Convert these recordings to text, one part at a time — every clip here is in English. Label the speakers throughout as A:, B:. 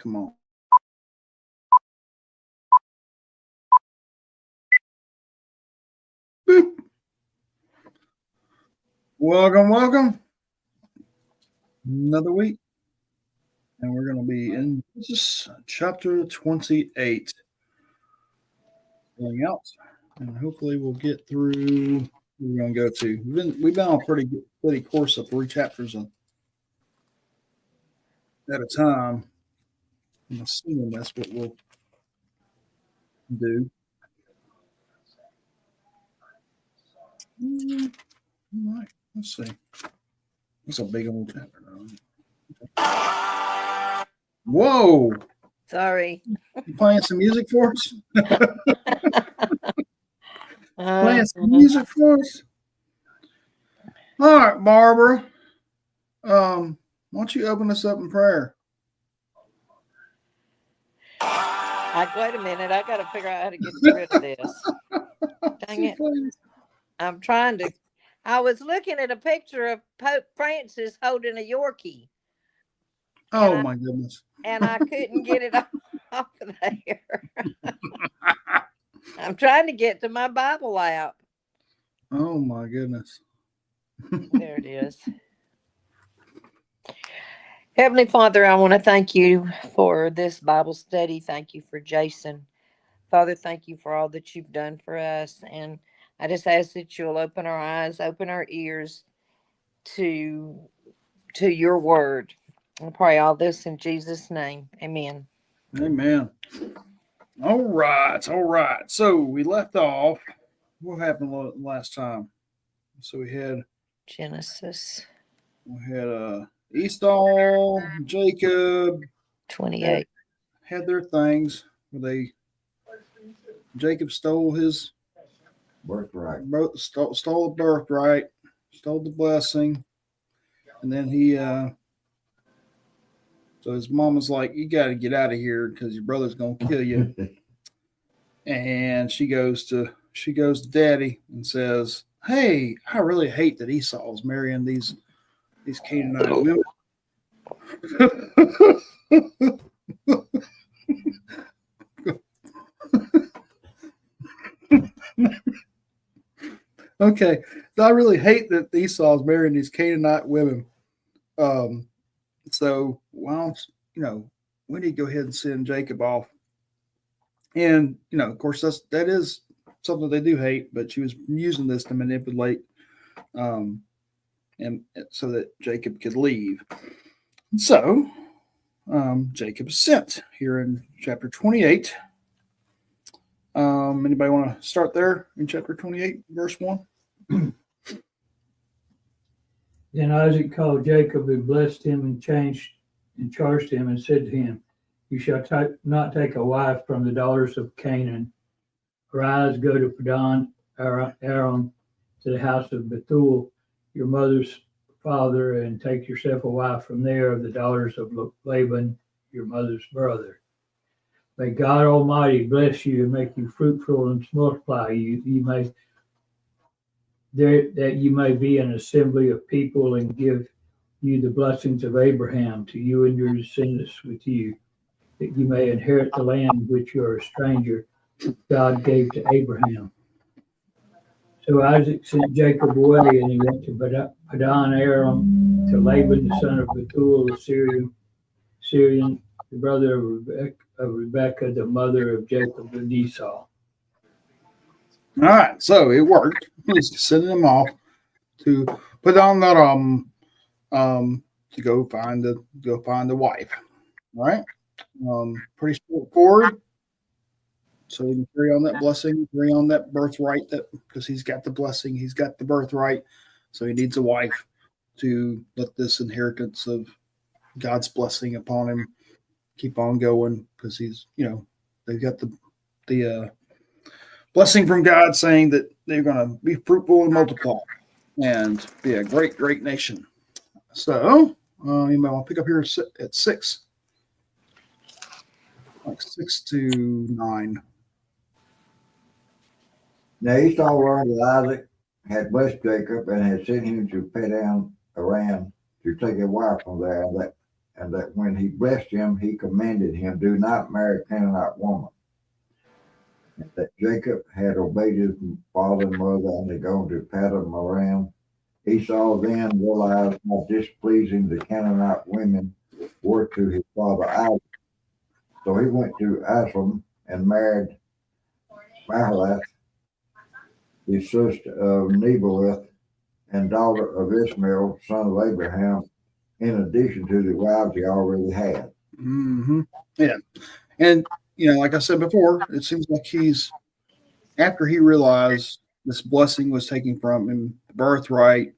A: Come on. Boop. Welcome. Another week. And we're going to be in Genesis chapter 28. Going out. And hopefully we'll get through we're going to go to. We've been on a pretty good course of 3 chapters at a time. I'm assuming that's what we'll do. All right. Let's see. That's a big old chapter. Whoa!
B: Sorry.
A: You playing some music for us? Playing some music for us? All right, Barbara. Why don't you open us up in prayer?
B: Wait a minute. I got to figure out how to get rid of this. Dang it. I'm trying to. I was looking at a picture of Pope Francis holding a Yorkie.
A: Oh, my goodness.
B: And I couldn't get it off of there. I'm trying to get to my Bible app.
A: Oh, my goodness.
B: There it is. Heavenly Father, I want to thank you for this Bible study. Thank you for Jason. Father, thank you for all that you've done for us. And I just ask that you'll open our eyes, open our ears to your word. I pray all this in Jesus' name. Amen.
A: Amen. All right. So we left off. What happened last time? So we had
B: Genesis.
A: We had Esau, Jacob,
B: 28.
A: Had their things where Jacob stole his
C: birthright.
A: Stole the birthright, stole the blessing, and then he. So his mom was like, "You got to get out of here because your brother's gonna kill you." And she goes to Daddy and says, "Hey, I really hate that Esau's marrying these Canaanite women." Okay, I really hate that Esau's marrying these Canaanite women. So we need to go ahead and send Jacob off. And of course, that is something they do hate. But she was using this to manipulate, and so that Jacob could leave. So Jacob is sent here in chapter 28. Anybody want to start there in chapter 28, verse 1?
D: Then Isaac called Jacob and blessed him and charged him and said to him, "You shall not take a wife from the daughters of Canaan. Arise, go to Padan Aram, to the house of Bethuel, your mother's father, and take yourself a wife from there of the daughters of Laban, your mother's brother. May God Almighty bless you and make you fruitful and multiply you, that you may be an assembly of people, and give you the blessings of Abraham to you and your descendants with you, that you may inherit the land which you are a stranger, God gave to Abraham." So Isaac sent Jacob away, and he went to Padan Aram to Laban, the son of Bethuel, the Syrian, the brother of Rebekah, the mother of Jacob and Esau.
A: All right, so it worked. He's sending them off to Padan Aram to go find the wife. All right, pretty straightforward. So he can carry on that blessing, carry on that birthright, because he's got the blessing, he's got the birthright. So he needs a wife to let this inheritance of God's blessing upon him keep on going, because he's they've got the blessing from God saying that they're going to be fruitful and multiply and be a great, great nation. So you might want to pick up here at 6, like 6 to 9.
C: Now Esau learned that Isaac had blessed Jacob and had sent him to Padan Aram to take a wife from there, and that when he blessed him, he commanded him, do not marry a Canaanite woman. And that Jacob had obeyed his father and mother and had gone to Paddan Aram. Esau then realized how displeasing the Canaanite women were to his father Isaac. So he went to Ashlam and married Mahalath, the sister of Nebaleth and daughter of Ishmael, son of Abraham, in addition to the wives he already had.
A: Mm-hmm. Yeah. And, like I said before, it seems like after he realized this blessing was taken from him, the birthright,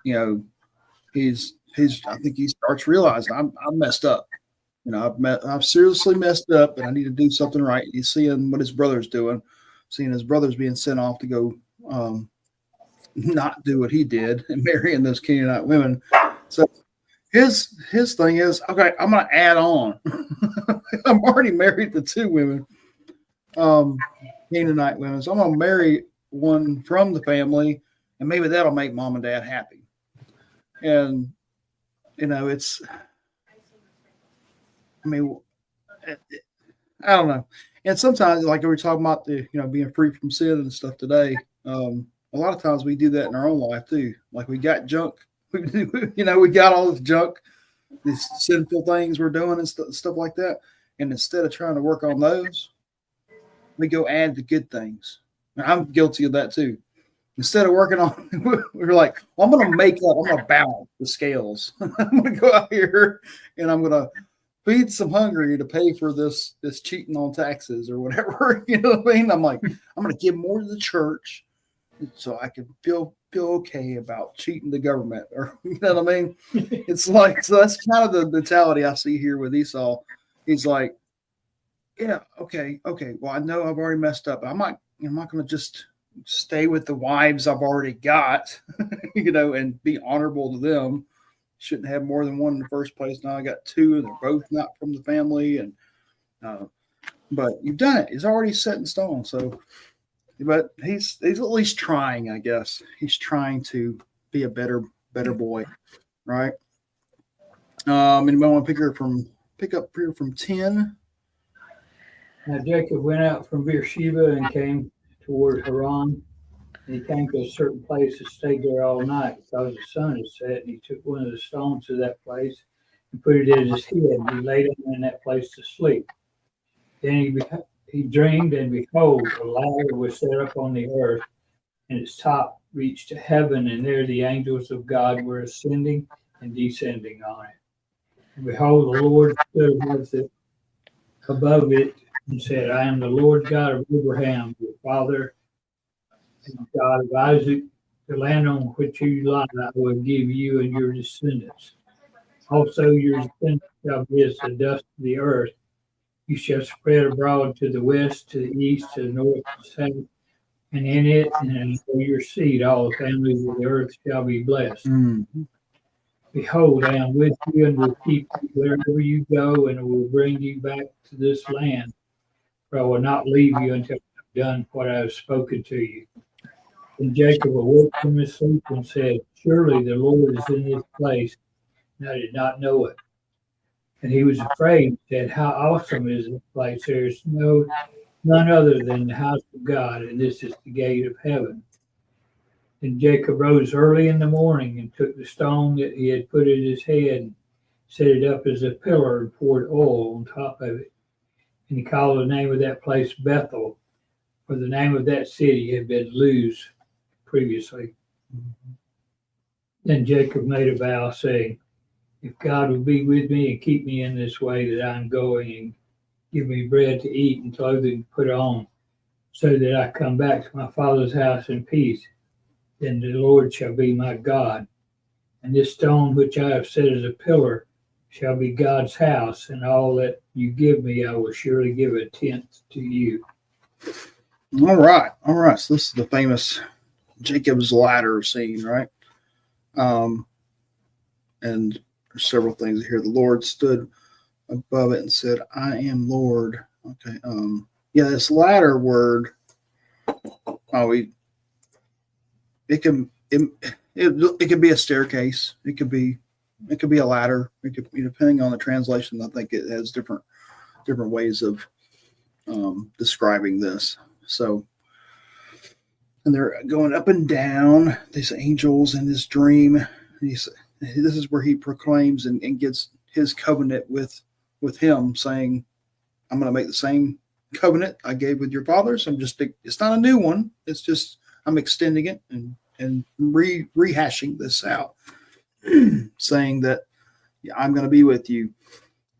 A: I think he starts realizing I'm messed up. I've seriously messed up and I need to do something right. He's seeing what his brother's doing, seeing his brother's being sent off to go not do what he did and marrying those Canaanite women. So his thing is, okay, I'm going to add on. I'm already married to 2 women, Canaanite women. So I'm going to marry one from the family, and maybe that'll make mom and dad happy. And, it's, I don't know. And sometimes, like we were talking about the, being free from sin and stuff today, a lot of times we do that in our own life too. Like we got junk, we got all this junk, these sinful things we're doing and stuff like that. And instead of trying to work on those, we go add the good things. And I'm guilty of that too. Instead of working on, we're like, well, I'm going to balance the scales. I'm going to go out here and I'm going to feed some hungry to pay for this cheating on taxes or whatever. You know what I mean? I'm like, I'm going to give more to the church so I can feel okay about cheating the government, or you know what I mean? It's like, so that's kind of the mentality I see here with Esau. He's like, yeah, okay. Well, I know I've already messed up. I'm not going to just stay with the wives I've already got, and be honorable to them. Shouldn't have more than one in the first place. Now I got 2, and they're both not from the family. And but you've done it. It's already set in stone. So, but he's at least trying, I guess. He's trying to be a better boy, right? Anybody want to pick up here from 10?
D: Now Jacob went out from Beersheba and came toward Haran. And he came to a certain place and stayed there all night because the sun had set. And he took one of the stones of that place and put it in his head. And he laid down in that place to sleep. Then he dreamed, and behold, a ladder was set up on the earth, and its top reached to heaven. And there the angels of God were ascending and descending on it. And behold, the Lord stood above it and said, I am the Lord God of Abraham, your father, and God of Isaac. The land on which you lie I will give you and your descendants. Also your descendants shall be as the dust of the earth. You shall spread abroad to the west, to the east, to the north, and south, and in it and for your seed all the families of the earth shall be blessed.
A: Mm-hmm.
D: Behold, I am with you and will keep you wherever you go, and I will bring you back to this land. For I will not leave you until I have done what I have spoken to you. And Jacob awoke from his sleep and said, surely the Lord is in this place, and I did not know it. And he was afraid and said, how awesome is this place? There is none other than the house of God, and this is the gate of heaven. And Jacob rose early in the morning and took the stone that he had put in his head and set it up as a pillar and poured oil on top of it. And he called the name of that place Bethel, for the name of that city had been Luz previously. Mm-hmm. Then Jacob made a vow, saying, if God will be with me and keep me in this way that I'm going, and give me bread to eat and clothing to put on, so that I come back to my father's house in peace, then the Lord shall be my God. And this stone which I have set as a pillar shall be God's house, and all that you give me I will surely give a tenth to you.
A: All right. So this is the famous Jacob's ladder scene, right? And there's several things here. The Lord stood above it and said, I am Lord. Okay. This ladder word, it can be a staircase. It could be It could be a ladder. It could be, depending on the translation. I think it has different ways of describing this. So, and they're going up and down, these angels in this dream. This is where he proclaims and gets his covenant with him, saying, I'm going to make the same covenant I gave with your fathers. It's not a new one. It's just, I'm extending it and rehashing this out, saying that I'm going to be with you.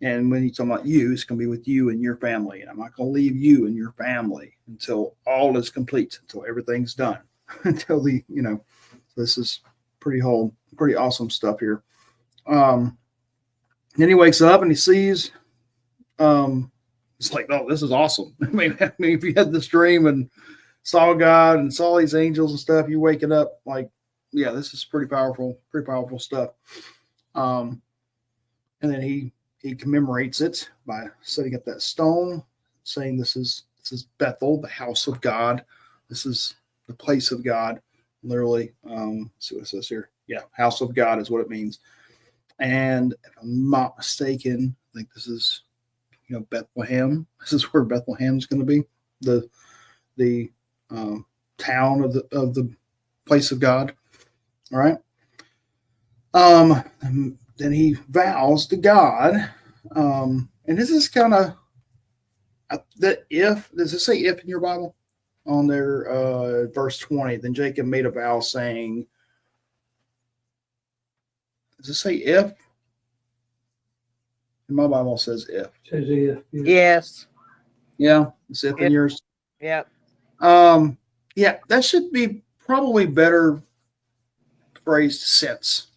A: And when he's talking about you, it's going to be with you and your family. And I'm not going to leave you and your family until all is complete, until everything's done, until this is pretty awesome stuff here. Then he wakes up and he sees, it's like, oh, this is awesome. I mean, if you had this dream and saw God and saw these angels and stuff, you waking up like, yeah, this is pretty powerful stuff. And then he commemorates it by setting up that stone, saying this is Bethel, the house of God. This is the place of God. Literally, let's see what it says here. Yeah, house of God is what it means. And if I'm not mistaken, I think this is, Bethlehem. This is where Bethlehem is going to be, the town of the place of God. All right. And then he vows to God, and this is kind of that. Does it say if in your Bible? On there, verse 20. Then Jacob made a vow, saying, does it say if? In my Bible, it says if.
D: It says if.
B: Yes.
A: Yeah, it's if in yours.
B: Yep.
A: Yeah, that should be probably better phrased since.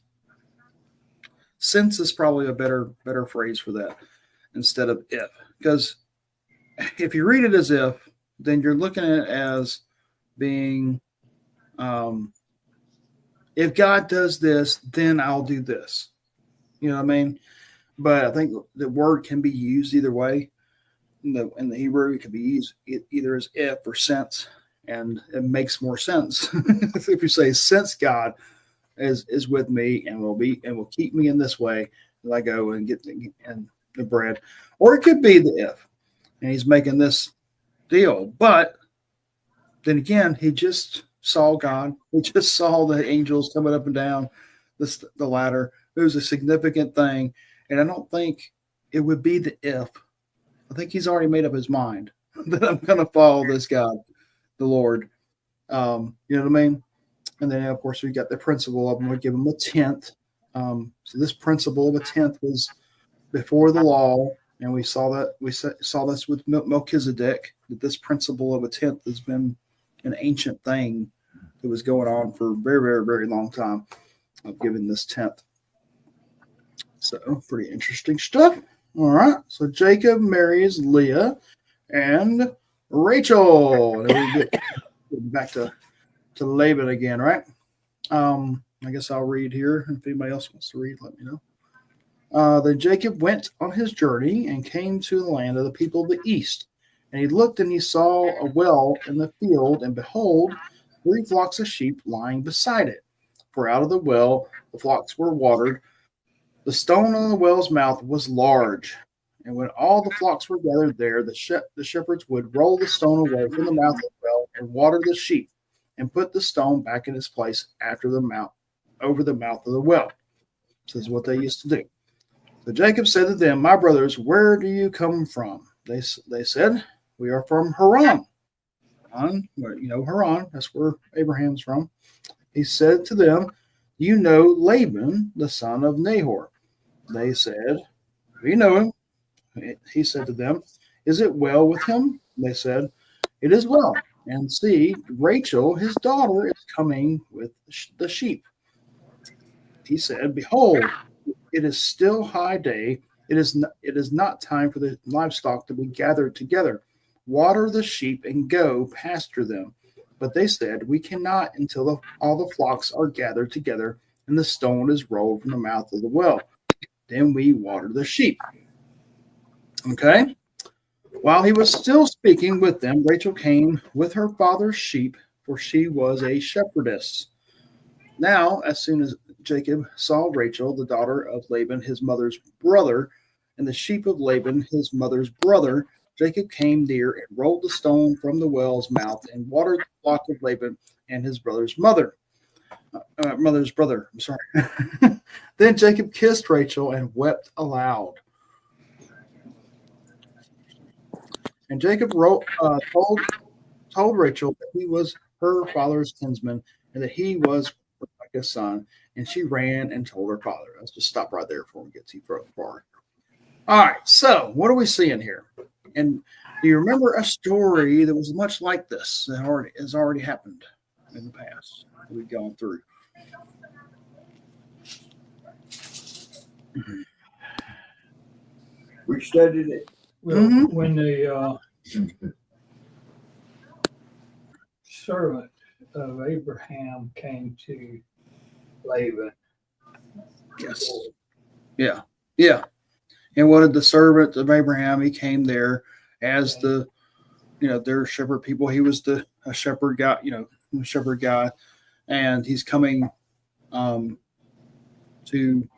A: Since is probably a better phrase for that instead of if. Because if you read it as if, then you're looking at it as being, if God does this, then I'll do this. You know what I mean? But I think the word can be used either way. In the Hebrew, it can be used either as if or since, and it makes more sense if you say, since God is with me and will keep me in this way as I go and get the bread. Or it could be the if, and he's making this deal. But then again, he just saw God. He just saw the angels coming up and down the ladder. It was a significant thing. And I don't think it would be the if. I think he's already made up his mind that I'm going to follow this God, the Lord. You know what I mean? And then, of course, we got the principle of him. We give him a tenth. So this principle of a tenth was before the law, and we saw that saw this with Melchizedek. That this principle of a tenth has been an ancient thing that was going on for a very, very, very long time of giving this tenth. So pretty interesting stuff. All right. So Jacob marries Leah and Rachel. And we get back to Laban again, right? I guess I'll read here. If anybody else wants to read, let me know. Then Jacob went on his journey and came to the land of the people of the east. And he looked and he saw a well in the field, and behold, 3 flocks of sheep lying beside it. For out of the well the flocks were watered. The stone on the well's mouth was large. And when all the flocks were gathered there, the shepherds would roll the stone away from the mouth of the well and water the sheep, and put the stone back in its place over the mouth of the well. This is what they used to do. So Jacob said to them, my brothers, where do you come from? They said, we are from Haran. Haran, that's where Abraham's from. He said to them, you know Laban, the son of Nahor. They said, we know him. He said to them, is it well with him? They said, it is well. And see, Rachel, his daughter, is coming with the sheep. He said, behold, it is still high day. It is not time for the livestock to be gathered together. Water the sheep and go pasture them. But they said, we cannot until all the flocks are gathered together and the stone is rolled from the mouth of the well. Then we water the sheep. Okay. While he was still speaking with them, Rachel came with her father's sheep, for she was a shepherdess. Now, as soon as Jacob saw Rachel, the daughter of Laban, his mother's brother, and the sheep of Laban, his mother's brother, Jacob came near and rolled the stone from the well's mouth and watered the flock of Laban and his brother's brother. I'm sorry. Then Jacob kissed Rachel and wept aloud. And Jacob told Rachel that he was her father's kinsman and that he was Rebekah's son. And she ran and told her father. Let's just stop right there before we get too far. All right, so what are we seeing here? And do you remember a story that was much like this that has already happened in the past that we've gone through?
C: We studied it.
D: Well, when the servant of Abraham came to Laban.
A: Yes. Yeah. Yeah. And what did the servant of Abraham? He came there as their shepherd people. He was a shepherd guy, shepherd guy, and he's coming to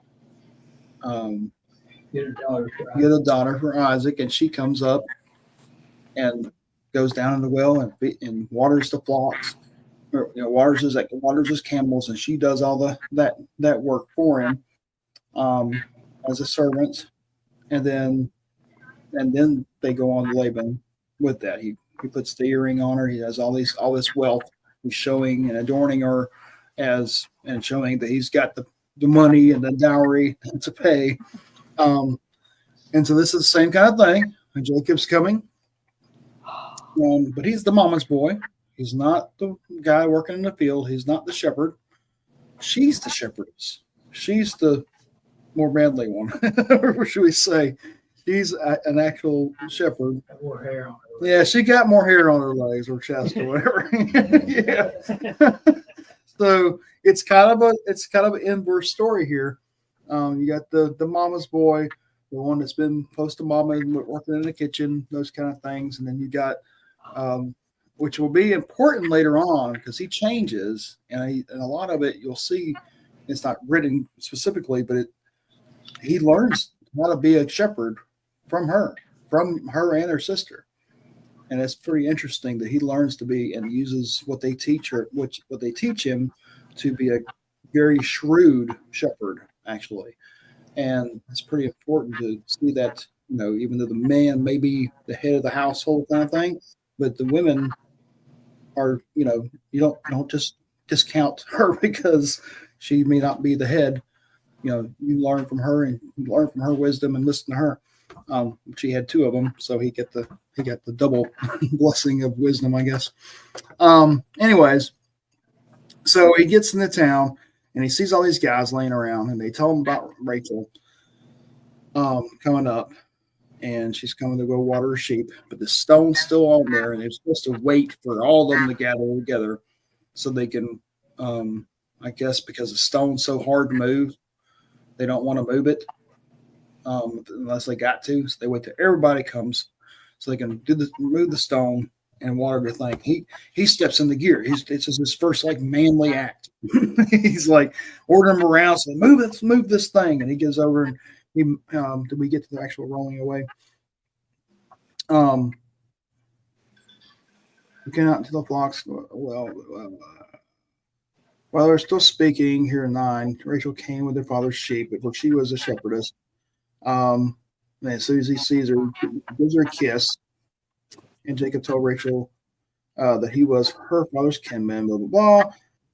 D: Get
A: a daughter for Isaac, and she comes up and goes down in the well and waters the flocks, or waters his camels, and she does all that work for him as a servant, and then they go on to Laban with that. He puts the earring on her. He has all this wealth. He's showing and adorning her and showing that he's got the money and the dowry to pay. And so this is the same kind of thing. And Jacob's coming, but he's the mama's boy. He's not the guy working in the field. He's not the shepherd. She's the shepherdess. She's the more manly one, or should we say? She's an actual shepherd.
D: more hair on her.
A: Yeah, she got more hair on her legs or chest or whatever. Yeah. So it's kind of an inverse story here. You got the mama's boy, the one that's been close to mama and working in the kitchen, those kind of things, and then you got, which will be important later on because he changes, and a lot of it you'll see. It's not written specifically, but he learns how to be a shepherd from her and her sister. And it's pretty interesting that he learns to be and uses what they teach him to be a very shrewd shepherd, actually. And it's pretty important to see that, even though the man may be the head of the household kind of thing, but the women are, you don't just discount her because she may not be the head. You learn from her and learn from her wisdom and listen to her. She had two of them, so he got the double blessing of wisdom, I guess. Anyways, so he gets into town and he sees all these guys laying around, and they tell him about Rachel coming up, and she's coming to go water her sheep, but the stone's still on there, and they're supposed to wait for all of them to gather together so they can, I guess, because the stone's so hard to move, they don't want to move it unless they got to. So they wait till everybody comes so they can move the stone and water the thing. He steps into gear. It's just his first manly act. He's ordering them around, saying, move this thing, and he goes over and did we get to the actual rolling away? We came out into the flocks. While they're still speaking, here in 9, Rachel came with her father's sheep, for she was a shepherdess. And as soon as he sees her, he gives her a kiss. And Jacob told Rachel that he was her father's kinman, blah, blah, blah.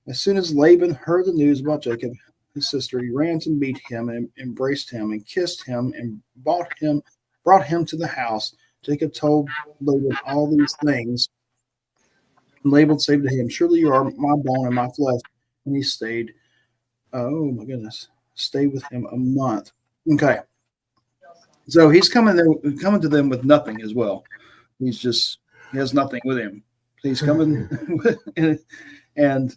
A: As soon as Laban heard the news about Jacob, his sister, he ran to meet him and embraced him and kissed him and brought him to the house. Jacob told Laban all these things. And Laban said to him, "Surely you are my bone and my flesh." And he stayed, oh my goodness, stayed with him a month. Okay. So he's coming to them with nothing as well. He has nothing with him. He's coming and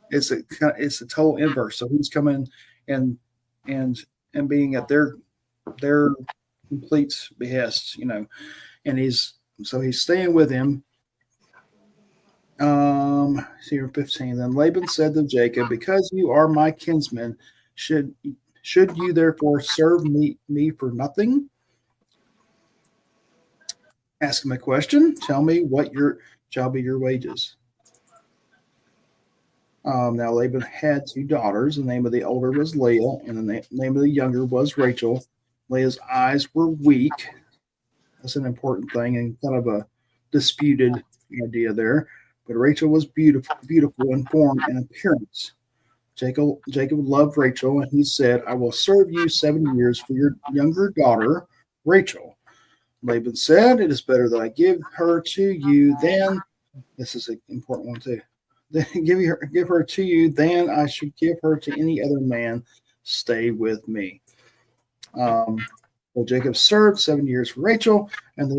A: it's a total inverse. So he's coming and being at their complete behest, and he's staying with him. See here 15. Then Laban said to Jacob, because you are my kinsman, should you therefore serve me for nothing? Ask him a question. Tell me what shall be your wages. Now Laban had 2 daughters. The name of the older was Leah, and the name of the younger was Rachel. Leah's eyes were weak. That's an important thing and kind of a disputed idea there. But Rachel was beautiful in form and appearance. Jacob loved Rachel, and he said, I will serve you 7 years for your younger daughter, Rachel. Laban said, it is better that I give her to you than, this is an important one too, give her to you than I should give her to any other man. Stay with me. Well, Jacob served 7 years for Rachel, and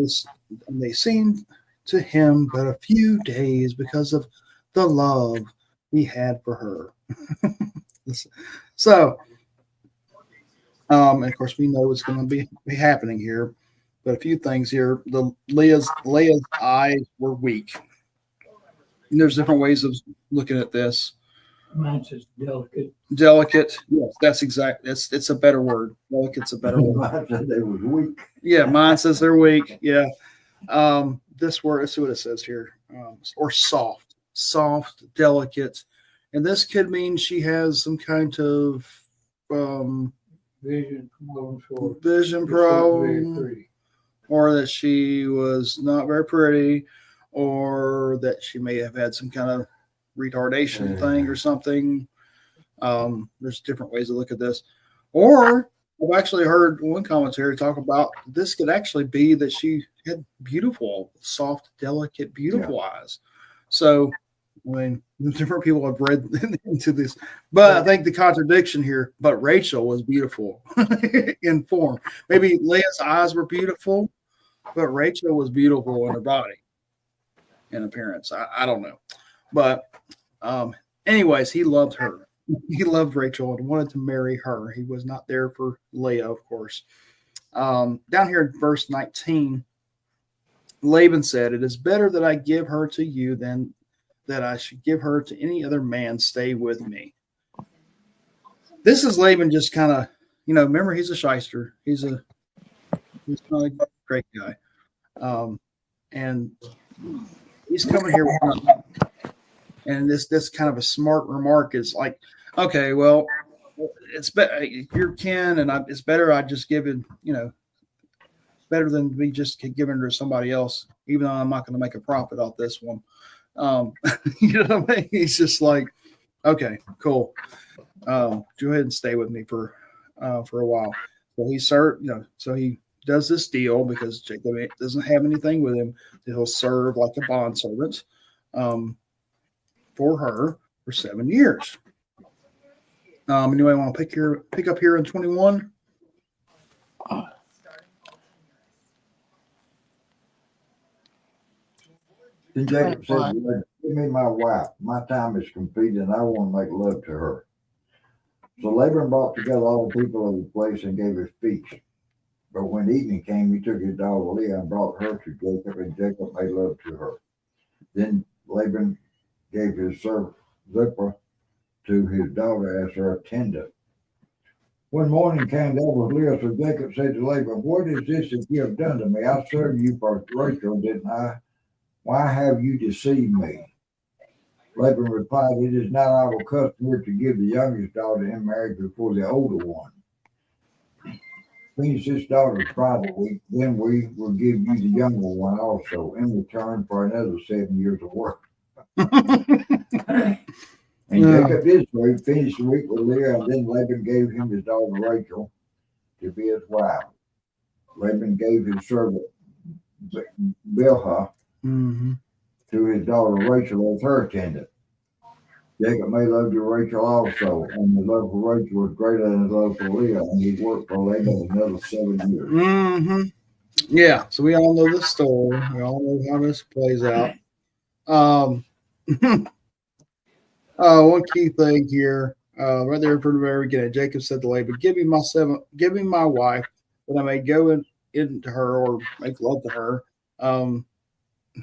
A: they seemed to him but a few days because of the love he had for her. So, and of course, we know what's going to be happening here. But a few things here. Leah's eyes were weak. And there's different ways of looking at this.
D: Mine says delicate.
A: Delicate. Yes, that's exact. It's a better word. Delicate's a better word.
C: Mine said they was weak.
A: Yeah, mine says they're weak. Yeah. This word, let's see what it says here. Or soft, delicate. And this could mean she has some kind of
D: Vision
A: vision problem, or that she was not very pretty, or that she may have had some kind of retardation thing or something. There's different ways to look at this. Or I've actually heard one commentary talk about this could actually be that she had beautiful, soft, delicate, beautiful eyes. So, I mean, different people have read into this, but I think the contradiction here, but Rachel was beautiful in form. Maybe Leah's eyes were beautiful, but Rachel was beautiful in her body and appearance. I don't know. But anyways, he loved her. He loved Rachel and wanted to marry her. He was not there for Leah, of course. Down here in verse 19, Laban said, it is better that I give her to you than that I should give her to any other man. Stay with me. This is Laban just kind of, remember, he's a shyster. He's not a great guy. And he's coming here with and this kind of a smart remark is like, okay, well, it's better if you're kin, and it's better I just give it, better than me just giving her to somebody else, even though I'm not going to make a profit off this one. You know what I mean? He's just like, okay, cool. Go ahead and stay with me for a while. So so he does this deal because Jacob doesn't have anything with him that he'll serve like a bondservant for her for 7 years. Anybody want to pick up here in 21?
C: Then Jacob said, give me my wife. My time is completed, and I want to make love to her. So Laban brought together all the people of the place and gave a speech. But when evening came, he took his daughter Leah and brought her to Jacob, and Jacob made love to her. Then Laban gave his servant Zipporah to his daughter as her attendant. When morning came, there was Leah, so Jacob said to Laban, what is this that you have done to me? I served you for Rachel, didn't I? Why have you deceived me? Laban replied, it is not our custom to give the youngest daughter in marriage before the older one. Finish this daughter's bridal week, then we will give you the younger one also in return for another 7 years of work. And Jacob did so. He finished the week with Leah, and then Laban gave him his daughter Rachel to be his wife. Laban gave his servant Bilhah to his daughter Rachel as her attendant. Jacob made love to Rachel also, and the love for Rachel was greater than his love for Leah, and he worked for Laban another 7 years.
A: Mm-hmm. Yeah, so we all know the story. We all know how this plays out. One key thing here, right there from the very beginning, Jacob said to Laban, give me my wife, that I may go into her or make love to her.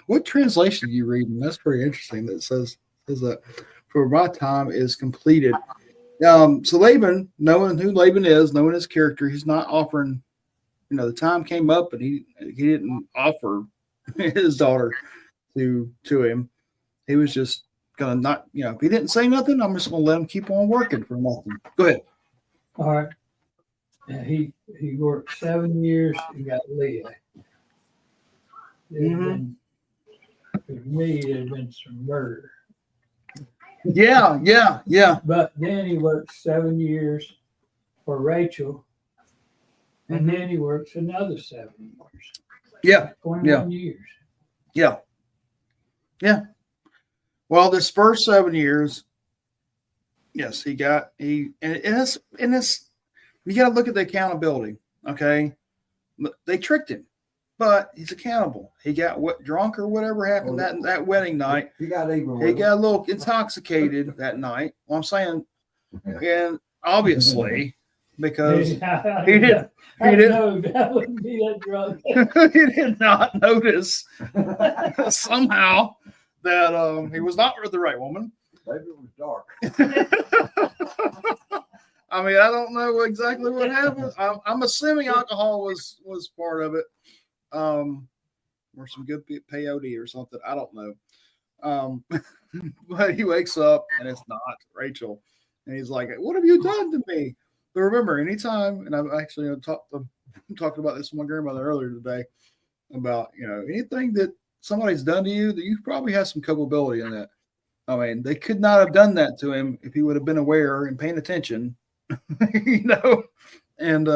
A: What translation are you reading? That's pretty interesting. That says Is that for my time is completed. So Laban, knowing who Laban is, knowing his character, he's not offering. The time came up, and he didn't offer his daughter to him. He was just gonna not. If he didn't say nothing, I'm just gonna let him keep on working for nothing. Go ahead.
D: All right. And he worked 7 years and got Leah.
A: Mhm.
D: For me, it had been some murder.
A: Yeah.
D: But then he worked 7 years for Rachel, and
A: Mhm.
D: then he works another 7 years.
A: Yeah.
D: 21 years.
A: Yeah. Well, this first 7 years, yes, and it's you got to look at the accountability. Okay, they tricked him, but he's accountable. He got drunk or whatever happened that wedding night.
C: He got even.
A: He got a little intoxicated that night. Well, I'm saying, and obviously because he didn't
D: No, that wouldn't be that drunk.
A: he did not notice somehow that he was not with the right woman.
C: Maybe it was dark.
A: I mean, I don't know exactly what happened. I'm assuming alcohol was part of it, or some good peyote or something. I don't know. But he wakes up and it's not Rachel, and he's like, "What have you done to me?" But remember, anytime, and I've actually talked about this with my grandmother earlier today about anything that somebody's done to you, that you probably have some culpability in that. I mean, they could not have done that to him if he would have been aware and paying attention, and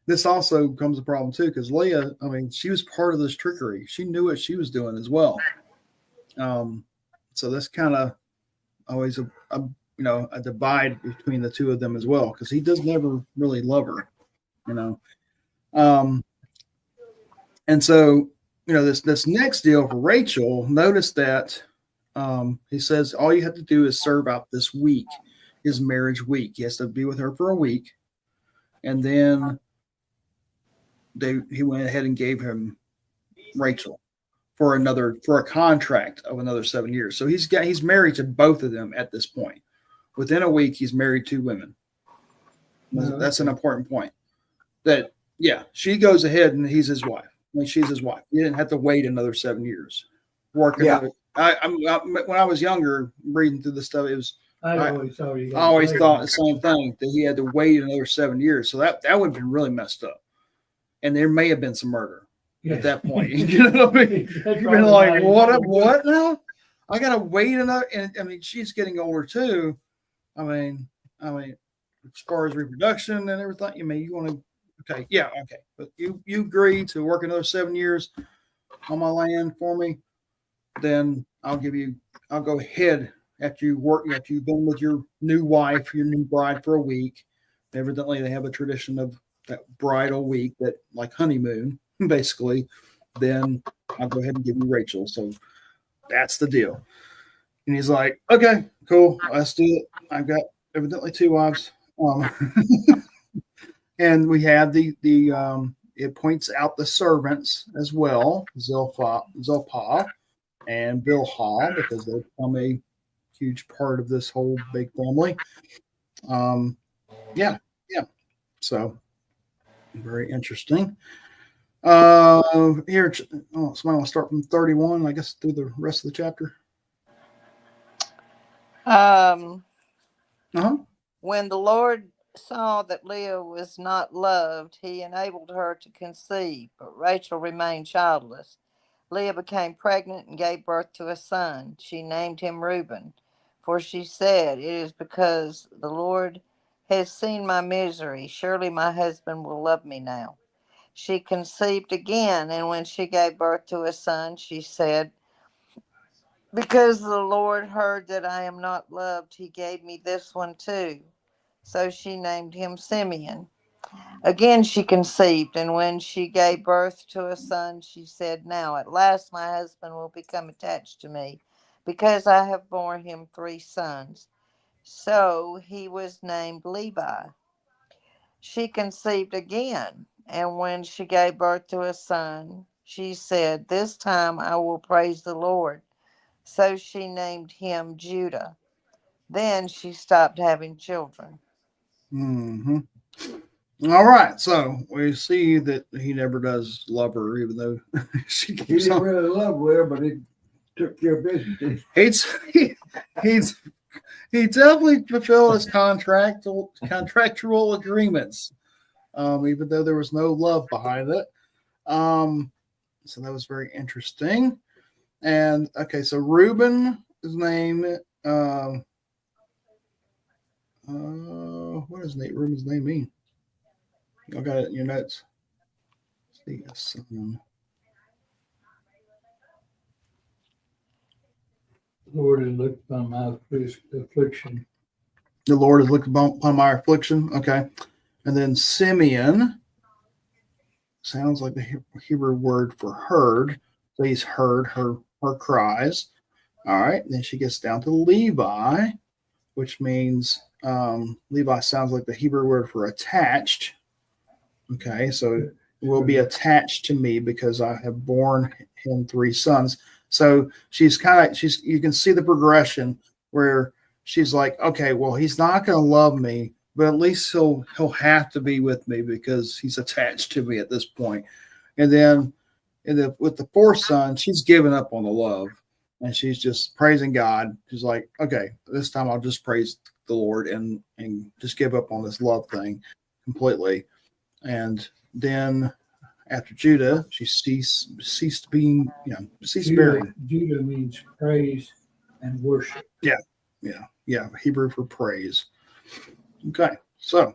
A: this also becomes a problem too, because Leah, I mean, she was part of this trickery. She knew what she was doing as well. So that's kind of always a divide between the two of them as well, because he does never really love her, and so this next deal for Rachel. Notice that he says all you have to do is serve out this week, his marriage week. He has to be with her for a week, and then he went ahead and gave him Rachel for a contract of another 7 years. So he's married to both of them at this point. Within a week, he's married 2 women. That's an important point. That she goes ahead and he's his wife. I mean, she's his wife. He didn't have to wait another 7 years. When I was younger, reading through the stuff, it was. I always thought the same thing, that he had to wait another 7 years. So that would have been really messed up, and there may have been some murder at that point. You know what I mean? You've been like, what now? I gotta wait another. And I mean, she's getting older too. I mean, as far as reproduction and everything, you want to. Okay, but you agree to work another 7 years on my land for me, then I'll go ahead after you've been with your new wife, your new bride for a week. Evidently, they have a tradition of that bridal week, that like honeymoon, basically. Then I'll go ahead and give you Rachel. So that's the deal. And he's like, okay, cool, let's do it. I've got evidently 2 wives. And we have it points out the servants as well, Zilpah and Bilhah, because they become a huge part of this whole big family. So very interesting. Here, somebody want to start from 31, I guess, through the rest of the chapter.
B: When the Lord saw that Leah was not loved, he enabled her to conceive, but Rachel remained childless. Leah became pregnant and gave birth to a son. She named him Reuben, for she said, "It is because the Lord has seen my misery. Surely my husband will love me now." She conceived again, and when she gave birth to a son, she said, "Because the Lord heard that I am not loved, he gave me this one too." So she named him Simeon. Again she conceived, and when she gave birth to a son, she said, "Now at last my husband will become attached to me, because I have borne him 3 sons." So he was named Levi. She conceived again, and when she gave birth to a son, she said, "This time I will praise the Lord." So she named him Judah. Then she stopped having children.
A: Mm-hmm. All right, so we see that he never does love her, even though she
C: He
A: keeps
C: didn't
A: on.
C: really love her, but he took care of business.
A: He's he definitely fulfilled his contractual agreements, even though there was no love behind it. So that was very interesting. And okay, so Reuben's name. What does Reuben's name mean? Y'all got it in your notes. Let's see.
D: Lord has looked upon my affliction.
A: The Lord has looked upon my affliction. Okay. And then Simeon sounds like the Hebrew word for heard. So he's heard her cries. All right. Then she gets down to Levi, which means Levi sounds like the Hebrew word for attached. Okay. So will be attached to me because I have borne him 3 sons. So you can see the progression where she's like, okay, well, he's not going to love me, but at least he'll have to be with me because he's attached to me at this point. And then with the 4th son, she's given up on the love and she's just praising God. She's like, okay, this time I'll just praise the Lord and just give up on this love thing completely. And then after Judah, she ceased being, bearing.
D: Judah means praise and worship.
A: Yeah. Hebrew for praise. Okay, so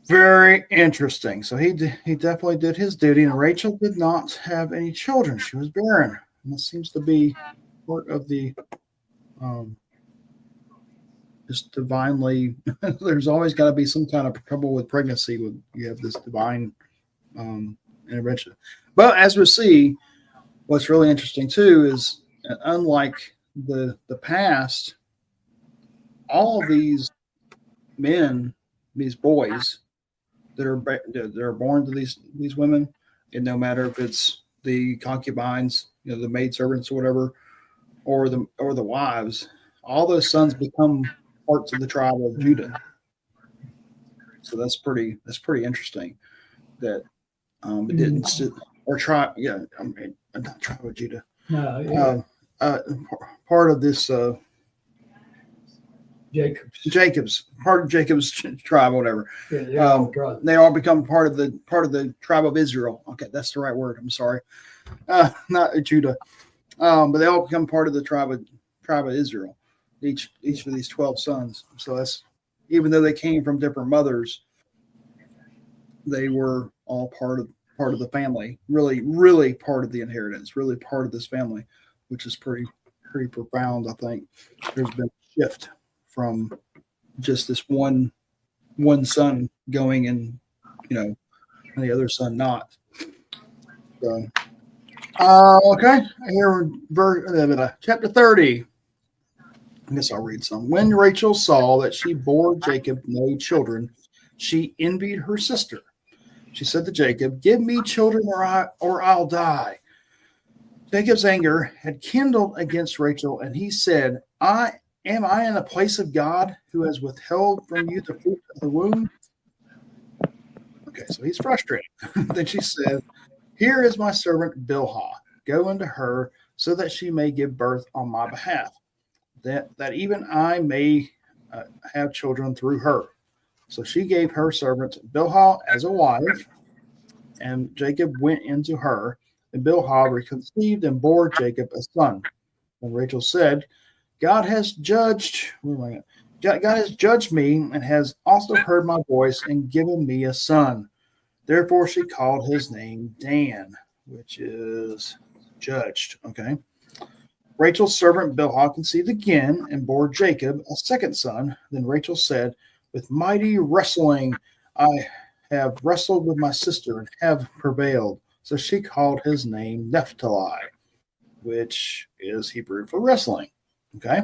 A: very interesting. So he definitely did his duty, and Rachel did not have any children. She was barren, and that seems to be part of the just divinely. There's always got to be some kind of trouble with pregnancy when you have this divine intervention. But as we see, what's really interesting too is unlike the past, all of these men, these boys that are born to these women, and no matter if it's the concubines, the maidservants or whatever, or the wives, all those sons become parts of the tribe of Judah. So that's pretty interesting that it didn't or tribe. Yeah, not tribe of Judah.
D: No,
A: Part of this
D: Jacob's
A: part of Jacob's tribe, or whatever.
D: Yeah,
A: they all become part of the tribe of Israel. Okay, that's the right word. I'm sorry, not Judah, but they all become part of the tribe of Israel. Each of these 12 sons. So that's, even though they came from different mothers, they were all part of the family. Really part of the inheritance. Really part of this family, which is pretty profound. I think there's been a shift from just this one son going and the other son not. So, okay, here chapter 30. I guess I'll read some. When Rachel saw that she bore Jacob no children, she envied her sister. She said to Jacob, "Give me children or I'll die." Jacob's anger had kindled against Rachel, and he said, Am I in the place of God who has withheld from you the fruit of the womb? Okay, so he's frustrated. Then she said, "Here is my servant Bilhah. Go unto her so that she may give birth on my behalf, that even I may have children through her." So she gave her servant Bilhah as a wife, and Jacob went into her, and Bilhah conceived and bore Jacob a son. And Rachel said, God has judged me and has also heard my voice and given me a son. Therefore she called his name Dan, which is judged. Okay. Rachel's servant Bilhah conceived again and bore Jacob a second son. Then Rachel said, with mighty wrestling I have wrestled with my sister and have prevailed. So she called his name Naphtali, which is Hebrew for wrestling. Okay.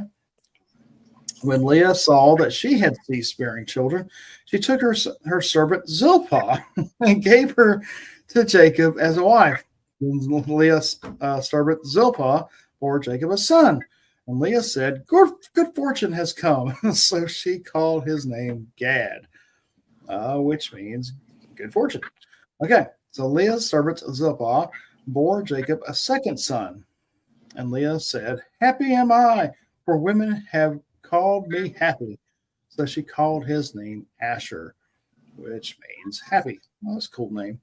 A: When Leah saw that she had ceased bearing children, she took her servant Zilpah and gave her to Jacob as a wife. When Leah's servant Zilpah bore Jacob a son. And Leah said, good fortune has come. So she called his name Gad, which means good fortune. Okay, so Leah's servant Zilpah bore Jacob a second son. And Leah said, happy am I, for women have called me happy. So she called his name Asher, which means happy. Well, that's a cool name.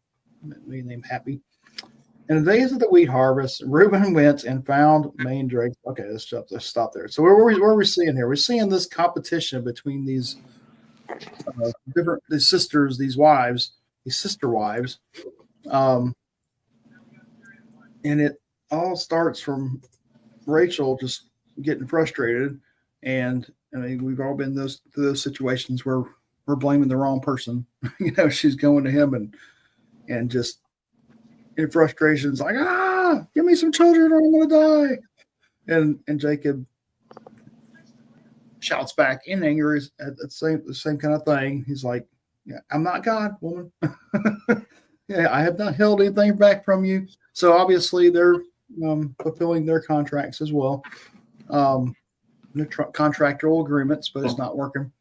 A: Name happy. In the days of the wheat harvest, Reuben went and found mandrakes. Okay, let's stop there. So what are we seeing here? We're seeing this competition between these these sisters, these wives, these sister wives. And it all starts from Rachel just getting frustrated. And I mean, we've all been through those situations where we're blaming the wrong person. She's going to him and just in frustration, it's like, give me some children or I'm going to die. And Jacob shouts back in anger at the same kind of thing. He's like, yeah, I'm not God, woman. Yeah, I have not held anything back from you. So obviously they're fulfilling their contracts as well. Contractual agreements, but it's not working.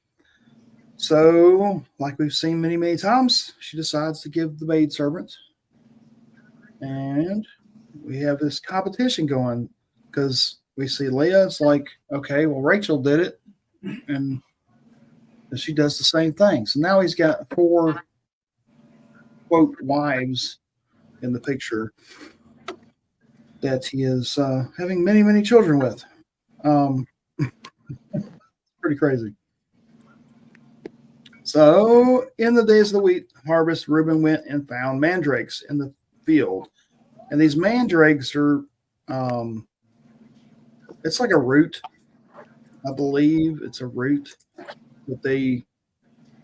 A: So, like we've seen many, many times, she decides to give the maidservant. And we have this competition going because we see Leah's like, okay, well, Rachel did it. And she does the same thing. So now he's got 4, quote, wives in the picture that he is having many, many children with. Pretty crazy. So in the days of the wheat harvest, Reuben went and found mandrakes in the field. And these mandrakes are, it's like a root. I believe it's a root that they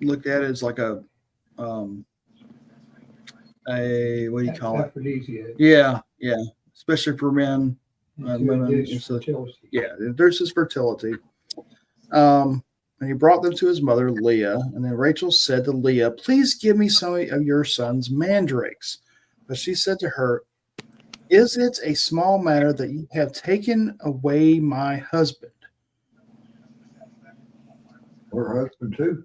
A: looked at as like a what do you call it? Yeah. Especially for men, women. Yeah, there's his fertility. And he brought them to his mother, Leah. And then Rachel said to Leah, please give me some of your son's mandrakes. But she said to her, is it a small matter that you have taken away my husband?
C: Her husband too.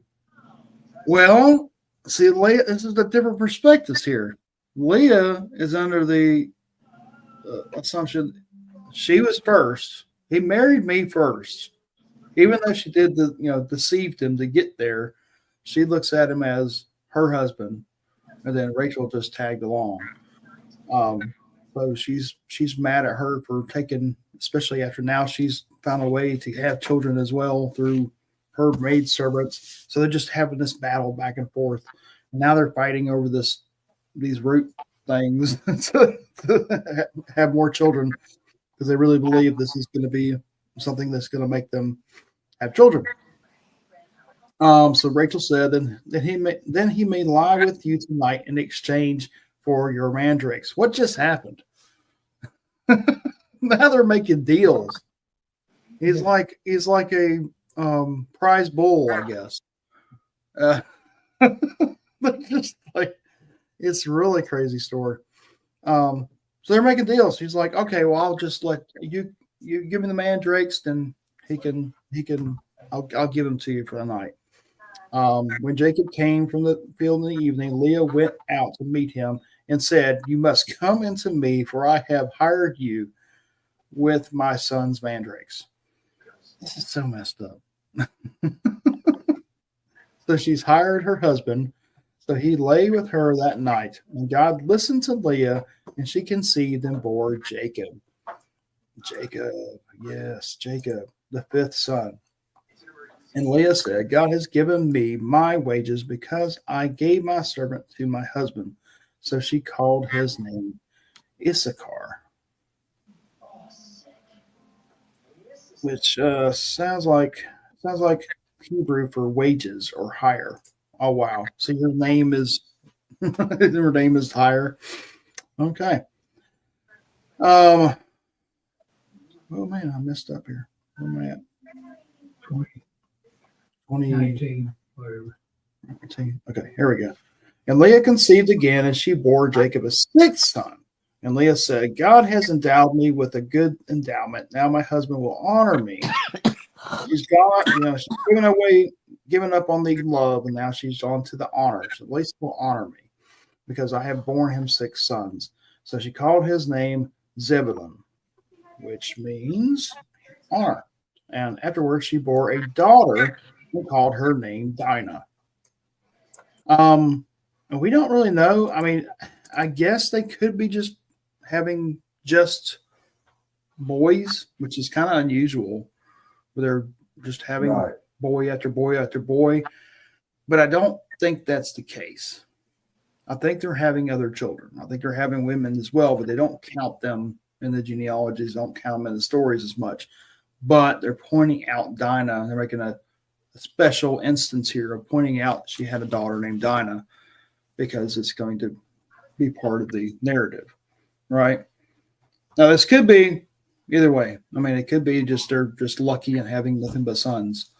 A: Well, see, Leah, this is the different perspectives here. Leah is under the assumption she was first. He married me first. Even though she did deceived him to get there, she looks at him as her husband, and then Rachel just tagged along. So she's mad at her for taking, especially after now she's found a way to have children as well through her maid servants. So they're just having this battle back and forth. And now they're fighting over these root things to have more children because they really believe this is going to be something that's going to make them have children. So Rachel said, then he may lie with you tonight in exchange for your mandrakes. What just happened? Now they're making deals. He's like a prize bull, I guess. Just like it's a really crazy story. So they're making deals. He's like, okay, well, I'll just let you give me the mandrakes, then I'll give them to you for the night. When Jacob came from the field in the evening, Leah went out to meet him and said, you must come into me, for I have hired you with my son's mandrakes. This is so messed up. So she's hired her husband. So he lay with her that night, and God listened to Leah, and she conceived and bore Jacob. Jacob, the 5th son. And Leah said, God has given me my wages because I gave my servant to my husband. So she called his name Issachar, which sounds like Hebrew for wages or hire. Oh wow! So your name is hire. Okay. Oh man, I messed up here. Where am I at?
D: 19, whatever.
A: 19. Okay, here we go. And Leah conceived again, and she bore Jacob a 6th son. And Leah said, God has endowed me with a good endowment. Now my husband will honor me. She's gone, she's given up on the love, and now she's on to the honors. At least will honor me, because I have borne him 6 sons. So she called his name Zebulun, which means honor. And afterwards she bore a daughter and called her name Dinah. And we don't really know. I mean, I guess they could be just having just boys, which is kind of unusual. They're just having
C: Right.
A: boy after boy after boy. But I don't think that's the case. I think they're having other children. I think they're having women as well, but they don't count them in the genealogies, don't count them in the stories as much. But they're pointing out Dinah. They're making a special instance here of pointing out she had a daughter named Dinah, because it's going to be part of the narrative, right? Now, this could be either way. I mean, it could be just they're just lucky and having nothing but sons.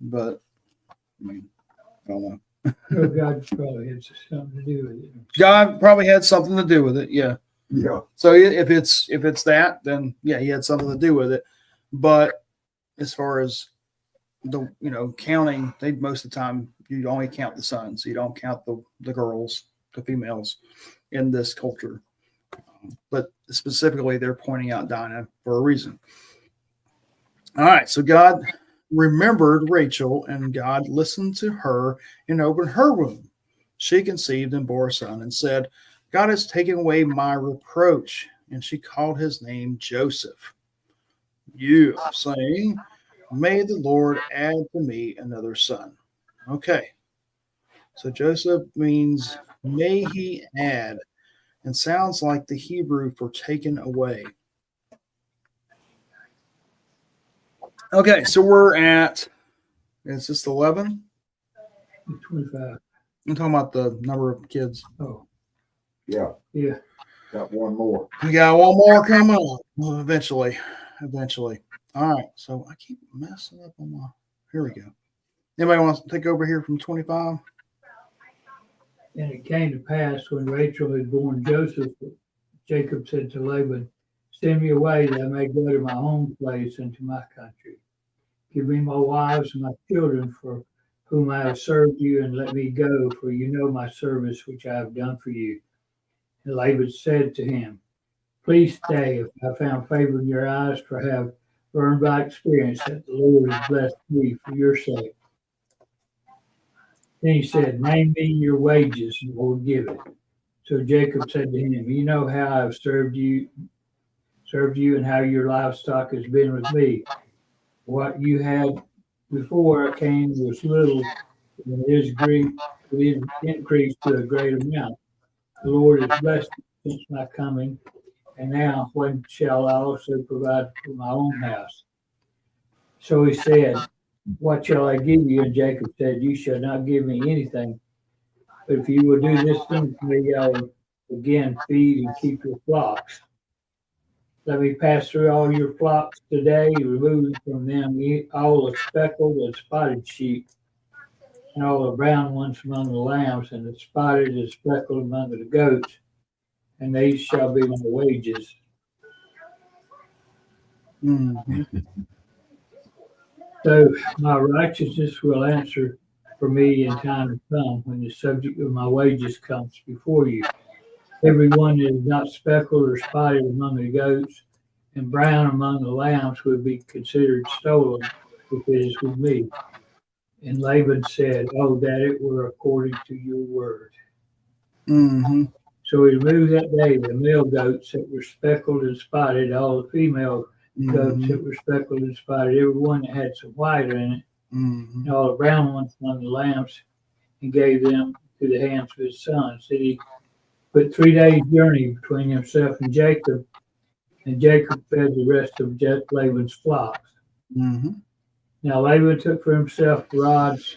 A: But, I mean, I don't know.
D: So God probably had something to do with it.
A: God probably had something to do with it, yeah.
C: Yeah.
A: So if it's that, then yeah, he had something to do with it. But as far as the counting, they most of the time you only count the sons. You don't count the girls, the females in this culture. But specifically, they're pointing out Dinah for a reason. All right, so God remembered Rachel, and God listened to her and opened her womb. She conceived and bore a son and said, God has taken away my reproach. And she called his name Joseph. You saying, may the Lord add to me another son. Okay. So Joseph means may he add, and sounds like the Hebrew for taken away. Okay, so we're at, is this 11?
D: 25.
A: I'm talking about the number of kids.
D: Oh,
C: Yeah.
D: yeah.
C: Got one more.
A: We got one more coming up. Well, eventually. All right, so I keep messing up on my, here we go. Anybody wants to take over here from 25?
D: And it came to pass when Rachel had born Joseph, Jacob said to Laban, send me away that I may go to my own place and to my country. Give me my wives and my children for whom I have served you, and let me go, for you know my service which I have done for you. And Laban said to him, please stay, if I found favor in your eyes, for I have learned by experience that the Lord has blessed me for your sake. Then he said, name me your wages, and I will give it. So Jacob said to him, you know how I have served you, and how your livestock has been with me. What you had before I came was little, and it is increased to a great amount. The Lord has blessed me since my coming, and now when shall I also provide for my own house? So he said, what shall I give you? And Jacob said, you shall not give me anything, but if you will do this thing for me, I will again feed and keep your flocks. Let me pass through all your flocks today, removing from them all the speckled and spotted sheep, and all the brown ones among the lambs, and the spotted and speckled among the goats, and these shall be my wages.
A: Mm-hmm.
D: So my righteousness will answer for me in time to come, when the subject of my wages comes before you. Every one that is not speckled or spotted among the goats and brown among the lambs would be considered stolen if it is with me. And Laban said, oh, that it were according to your word.
A: Mm-hmm.
D: So he removed that day the male goats that were speckled and spotted, all the female goats that were speckled and spotted, every one that had some white in it,
A: Mm-hmm.
D: and all the brown ones among the lambs, and gave them to the hands of his sons. Then he put 3 days' journey between himself and Jacob fed the rest of Laban's flocks.
A: Mm-hmm.
D: Now Laban took for himself rods.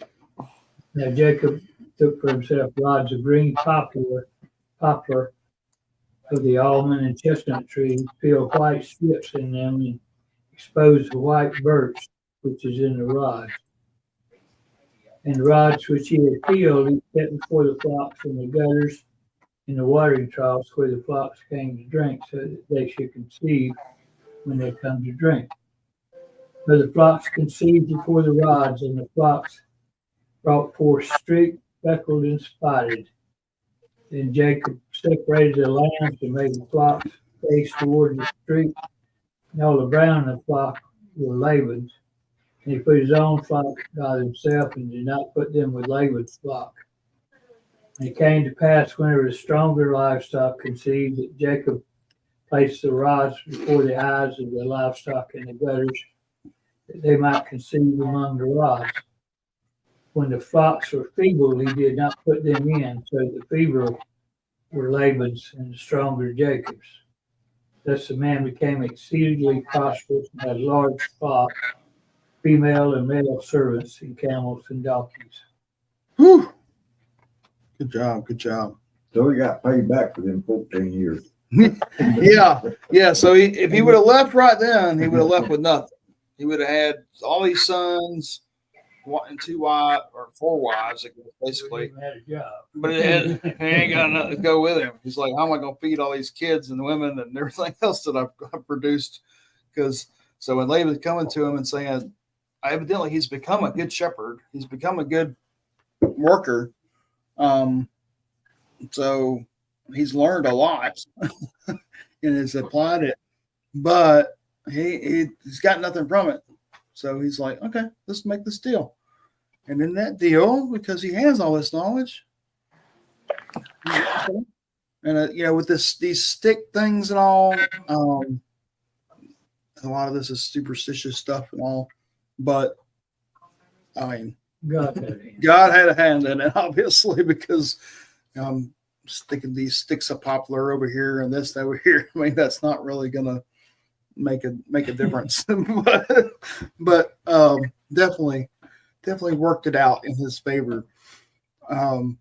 D: Now Jacob took for himself rods of green poplar of the almond and chestnut trees, peeled white strips in them, and exposed the white birch which is in the rods. And the rods which he had peeled, he set before the flocks in the gutters, in the watering troughs where the flocks came to drink, so that they should conceive when they come to drink. But the flocks conceived before the rods, and the flocks brought forth streaked, speckled, and spotted. Then Jacob separated the lambs and made the flocks face toward the street, and all the brown of the flock were Laban's. And he put his own flock by himself and did not put them with Laban's flock. And it came to pass whenever the stronger livestock conceived that Jacob placed the rods before the eyes of the livestock in the gutters, that they might conceive among the rods. When the flocks were feeble, he did not put them in, so the feeble were Laban's and the stronger Jacob's. Thus the man became exceedingly prosperous and had large flock, female and male servants, and camels and donkeys.
A: Whew. Good job. Good job.
C: So he got paid back for them 14 years.
A: Yeah. Yeah. So if he would have left right then, he would have left with nothing. He would have had all these sons and 2 wives or 4 wives, I guess, basically.
D: He had a job.
A: But he ain't got nothing to go with him. He's like, how am I going to feed all these kids and women and everything else that I've produced? Because so when Laban's coming to him and saying, evidently he's become a good shepherd, he's become a good worker. So he's learned a lot and has applied it, but he's got nothing from it. So he's like, okay, let's make this deal. And in that deal, because he has all this knowledge, and with these stick things and all, a lot of this is superstitious stuff and all, but I mean,
D: God had a hand.
A: God had a hand in it, obviously, because sticking these sticks of poplar over here and this over here. I mean, that's not really gonna make a difference, but definitely worked it out in his favor, and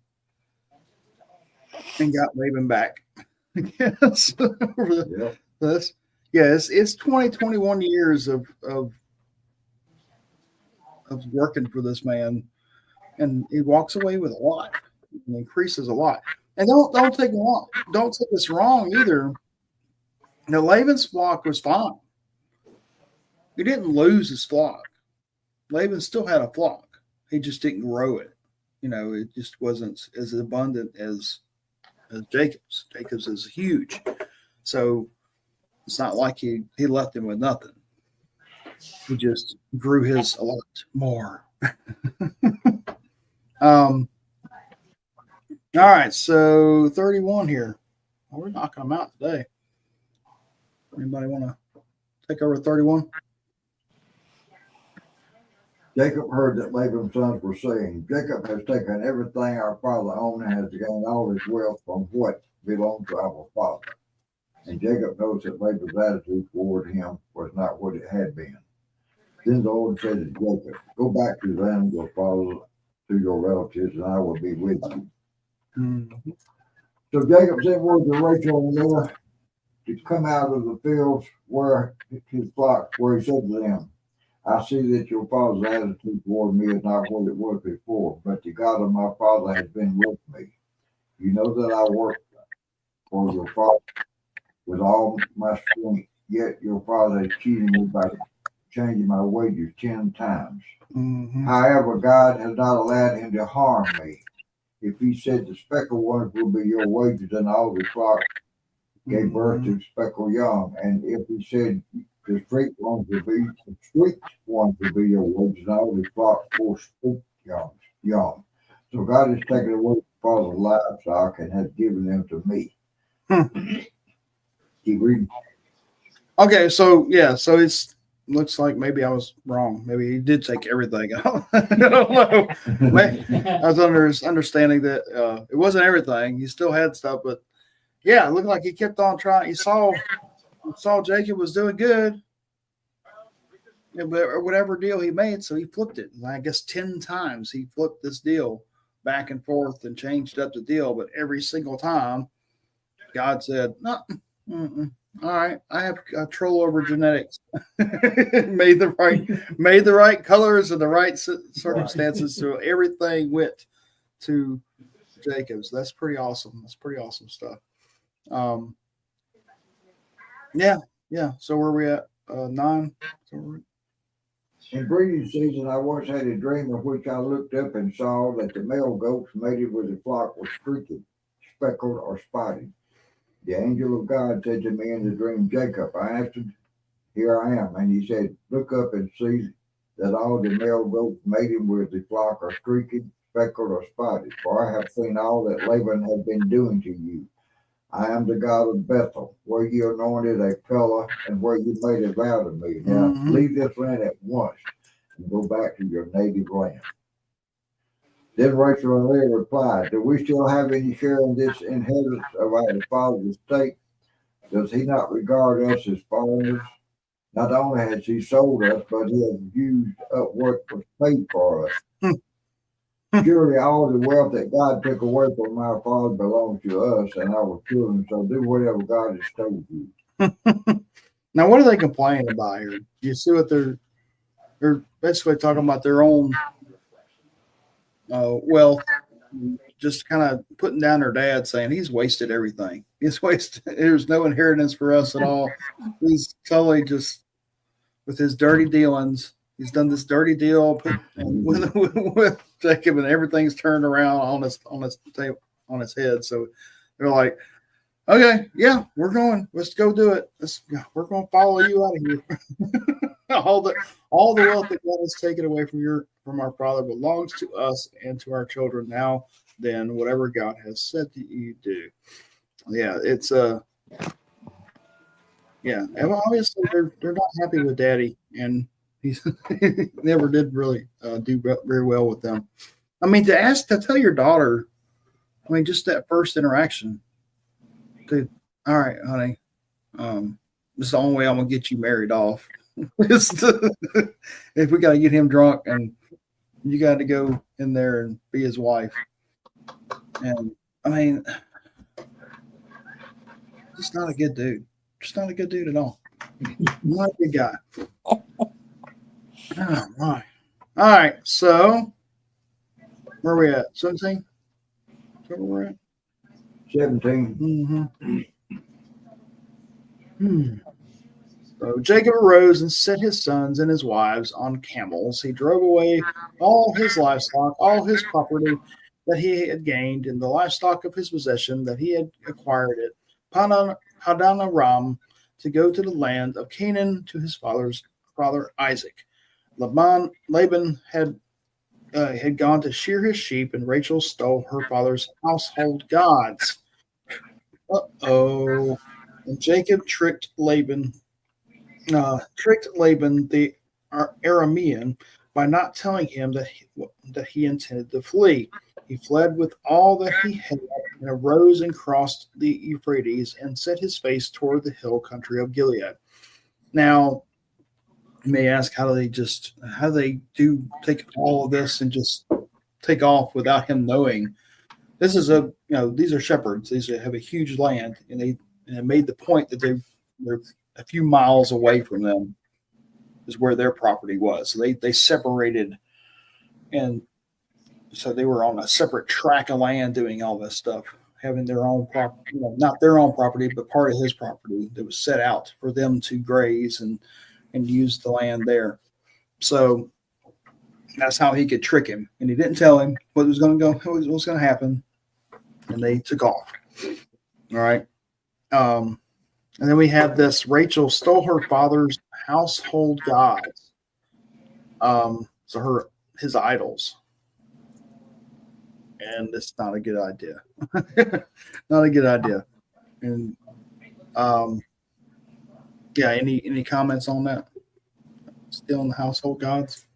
A: got Laban back. Yes, over this. Yes, it's 21 years of working for this man, and he walks away with a lot and increases a lot. And don't take this wrong either. Laban's flock was fine. He didn't lose his flock. Laban still had a flock. He just didn't grow it. It just wasn't as abundant as Jacob's. Jacob's is huge. So it's not like he left him with nothing. He just grew his a lot more. All right, so 31 here. Well, we're knocking them out today. Anybody want to take over 31?
C: Jacob heard that Laban's sons were saying, Jacob has taken everything our father owned and has gained all his wealth from what belonged to our father. And Jacob noticed that Laban's attitude toward him was not what it had been. Then the Lord said to Jacob, go back to the land of your father, to your relatives, and I will be with you.
A: Mm-hmm.
C: So Jacob sent word to Rachel and Leah to come out of the fields where his flock, where he said to them, I see that your father's attitude toward me is not what it was before, but the God of my father has been with me. You know that I worked for your father with all my strength, yet your father has cheated me by changing my wages 10 times.
A: Mm-hmm.
C: However, God has not allowed him to harm me. If he said the speckled ones will be your wages, then all the flock gave birth to speckled young. And if he said the streaked ones will be your wages, and all the flock bore streaked young. So God has taken away the father's livestock and has given them to me. Keep reading.
A: Okay, so it's looks like maybe I was wrong. Maybe he did take everything. I don't know. I was understanding that it wasn't everything. He still had stuff, but yeah, it looked like he kept on trying. He saw Jacob was doing good, or whatever deal he made, so he flipped it. I guess 10 times he flipped this deal back and forth and changed up the deal, but every single time, God said, "No, all right, I have control over genetics." made the right colors and the right circumstances, so everything went to Jacobs. That's pretty awesome. That's pretty awesome stuff. Yeah. So where we at? 9. So
C: In breeding season, I once had a dream in which I looked up and saw that the male goats mated with the flock were streaked, speckled, or spotted. The angel of God said to me in the dream, Jacob. I answered, here I am. And he said, look up and see that all the male goats mating with the flock are streaked, speckled, or spotted. For I have seen all that Laban has been doing to you. I am the God of Bethel, where you anointed a pillar and where you made a vow to me. Now leave this land at once and go back to your native land. Then Rachel and Leah replied, do we still have any share in this inheritance of our father's estate? Does he not regard us as foreigners? Not only has he sold us, but he has used up what was paid for us. Surely all the wealth that God took away from our father belongs to us and our children. So do whatever God has told you.
A: Now, what are they complaining about here? You see what they're basically talking about their own wealth, just kind of putting down their dad, saying he's wasted everything. He's wasted. There's no inheritance for us at all. He's totally just with his dirty dealings. He's done this dirty deal with Jacob, and everything's turned around on his head. So they're like, okay, yeah, we're going. Let's go do it. We're going to follow you out of here. all the wealth that God has taken away from our father belongs to us and to our children. Now, then, whatever God has said that you do. Yeah, it's yeah. Obviously, they're not happy with Daddy, and he never did really do very well with them. I mean, to tell your daughter, I mean, just that first interaction. Dude, all right, honey. This is the only way I'm gonna get you married off. If we gotta get him drunk and you got to go in there and be his wife. And I mean, just not a good dude. Just not a good dude at all. Not a good guy. Oh my. All right, so where are we at? 17? Where we're at?
C: 17.
A: So Jacob arose and set his sons and his wives on camels. He drove away all his livestock, all his property that he had gained, and the livestock of his possession that he had acquired at Padan Aram, to go to the land of Canaan to his father Isaac. Laban had gone to shear his sheep, and Rachel stole her father's household gods. Uh-oh. And Jacob tricked Laban the Aramean by not telling him that he intended to flee. He fled with all that he had and arose and crossed the Euphrates and set his face toward the hill country of Gilead. Now, you may ask, how do they take all of this and just take off without him knowing? This is these are shepherds. These have a huge land, and they made the point that they're a few miles away from them is where their property was. So they separated, and so they were on a separate tract of land doing all this stuff, having their own property, not their own property, but part of his property that was set out for them to graze and use the land there. So that's how he could trick him. And he didn't tell him what was going to happen. And they took off. All right. And then we have this: Rachel stole her father's household gods. So his idols. And it's not a good idea. Not a good idea. And yeah, any comments on that? Stealing the household gods?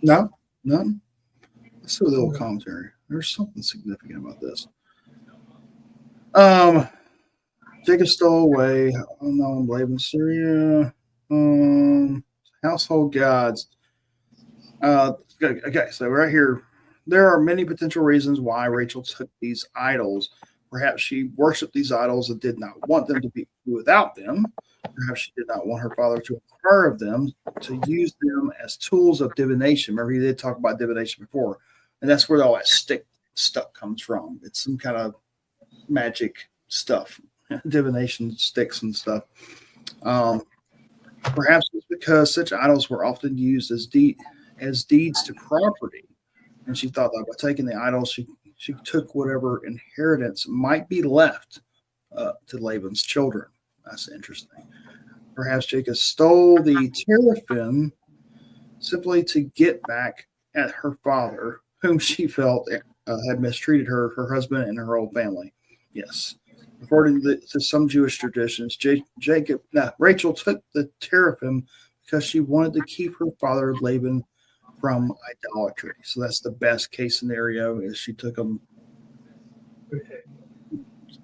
A: No? None? Let's do a little commentary. There's something significant about this. Jacob stole away unknown Laban, Syria. Household gods. Okay, so right here, there are many potential reasons why Rachel took these idols Perhaps she worshipped these idols and did not want them to be without them. Perhaps she did not want her father to acquire of them, to use them as tools of divination. Remember, he did talk about divination before, and that's where all that stuff comes from. It's some kind of magic stuff, divination sticks and stuff. Perhaps it's because such idols were often used as deeds to property, and she thought that by taking the idols, she took whatever inheritance might be left to Laban's children. That's interesting. Perhaps Jacob stole the teraphim simply to get back at her father, whom she felt had mistreated her husband, and her whole family. Yes. According to some Jewish traditions, Rachel took the teraphim because she wanted to keep her father Laban from idolatry. So that's the best case scenario, is she took them.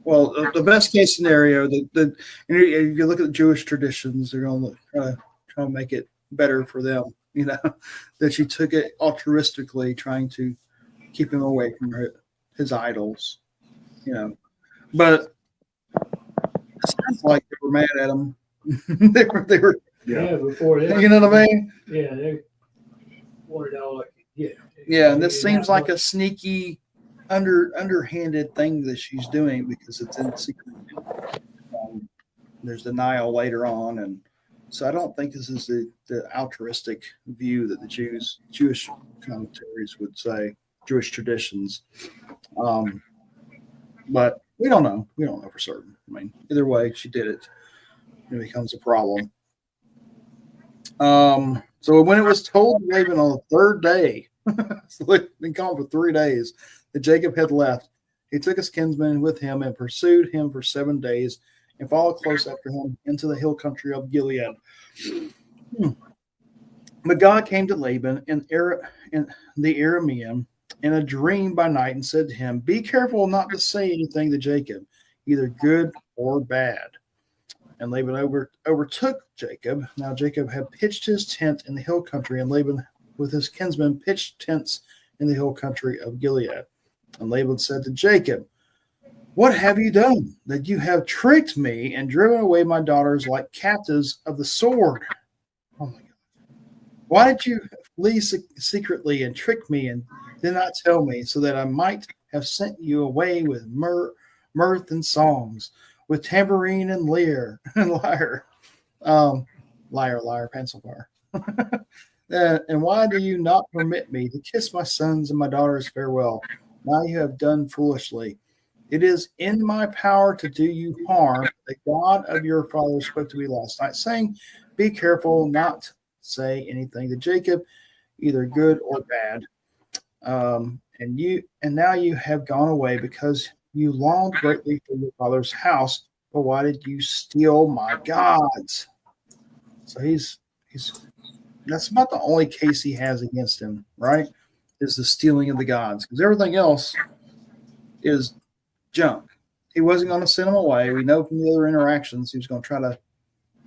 A: Well, the best case scenario, if you look at the Jewish traditions, they're going to try to make it better for them. That she took it altruistically, trying to keep him away from his idols. But it sounds like they were mad at him. they were.
D: Yeah, before that.
A: You know what I mean?
D: Yeah, they wanted all I could get.
A: Yeah, and this seems like a sneaky, underhanded thing that she's doing, because it's in secret. There's denial later on, and so I don't think this is the altruistic view that the Jewish commentaries would say, Jewish traditions. But we don't know. We don't know for certain. I mean, either way, she did it. It becomes a problem. So when it was told Laban on the third day, so they'd been gone for 3 days, that Jacob had left, he took his kinsman with him and pursued him for 7 days and followed close after him into the hill country of Gilead. But God came to Laban in the Aramean in a dream by night and said to him, "Be careful not to say anything to Jacob, either good or bad." And Laban overtook Jacob. Now Jacob had pitched his tent in the hill country, and Laban with his kinsmen pitched tents in the hill country of Gilead. And Laban said to Jacob, "What have you done, that you have tricked me and driven away my daughters like captives of the sword? Oh my God. Why did you flee secretly and trick me and did not tell me, so that I might have sent you away with mirth and songs, with tambourine and lyre, lyre, pencil bar. And why do you not permit me to kiss my sons and my daughters farewell? Now you have done foolishly. It is in my power to do you harm. The God of your father spoke to me last night, saying, 'Be careful not to say anything to Jacob, either good or bad.' And now you have gone away because you longed greatly for your father's house. But why did you steal my gods?" So that's not the only case he has against him, right? Is the stealing of the gods, because everything else is junk. He wasn't going to send him away. We know from the other interactions he was going to try to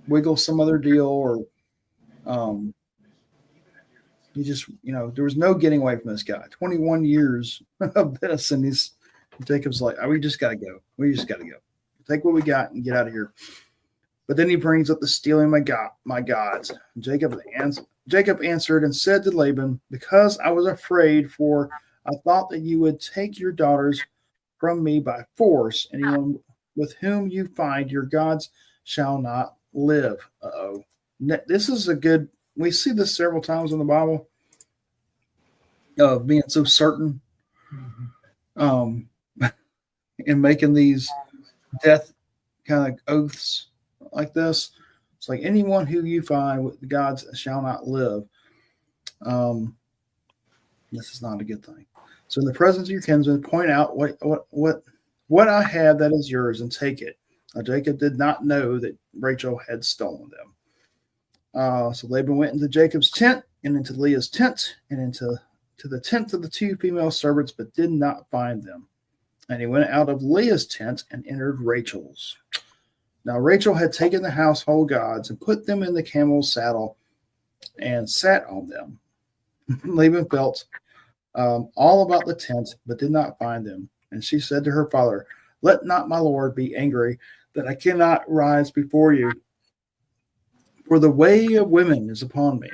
A: wiggle some other deal, or he just, there was no getting away from this guy. 21 years of this, and Jacob's like, we just got to go. We just got to go. Take what we got and get out of here. But then he brings up the stealing my gods. Jacob answered and said to Laban, "Because I was afraid, for I thought that you would take your daughters from me by force. Anyone with whom you find your gods shall not live." Uh-oh. This is we see this several times in the Bible, of being so certain, in making these death kind of oaths like this. It's like, anyone who you find with the gods shall not live. This is not a good thing. So in the presence of your kinsmen, point out what I have that is yours, and take it. Now, Jacob did not know that Rachel had stolen them. So Laban went into Jacob's tent and into Leah's tent and into the tent of the 2 female servants, but did not find them. And he went out of Leah's tent and entered Rachel's. Now Rachel had taken the household gods and put them in the camel's saddle and sat on them. Laban felt all about the tent, but did not find them. And she said to her father, Let not my Lord be angry that I cannot rise before you, for the way of women is upon me.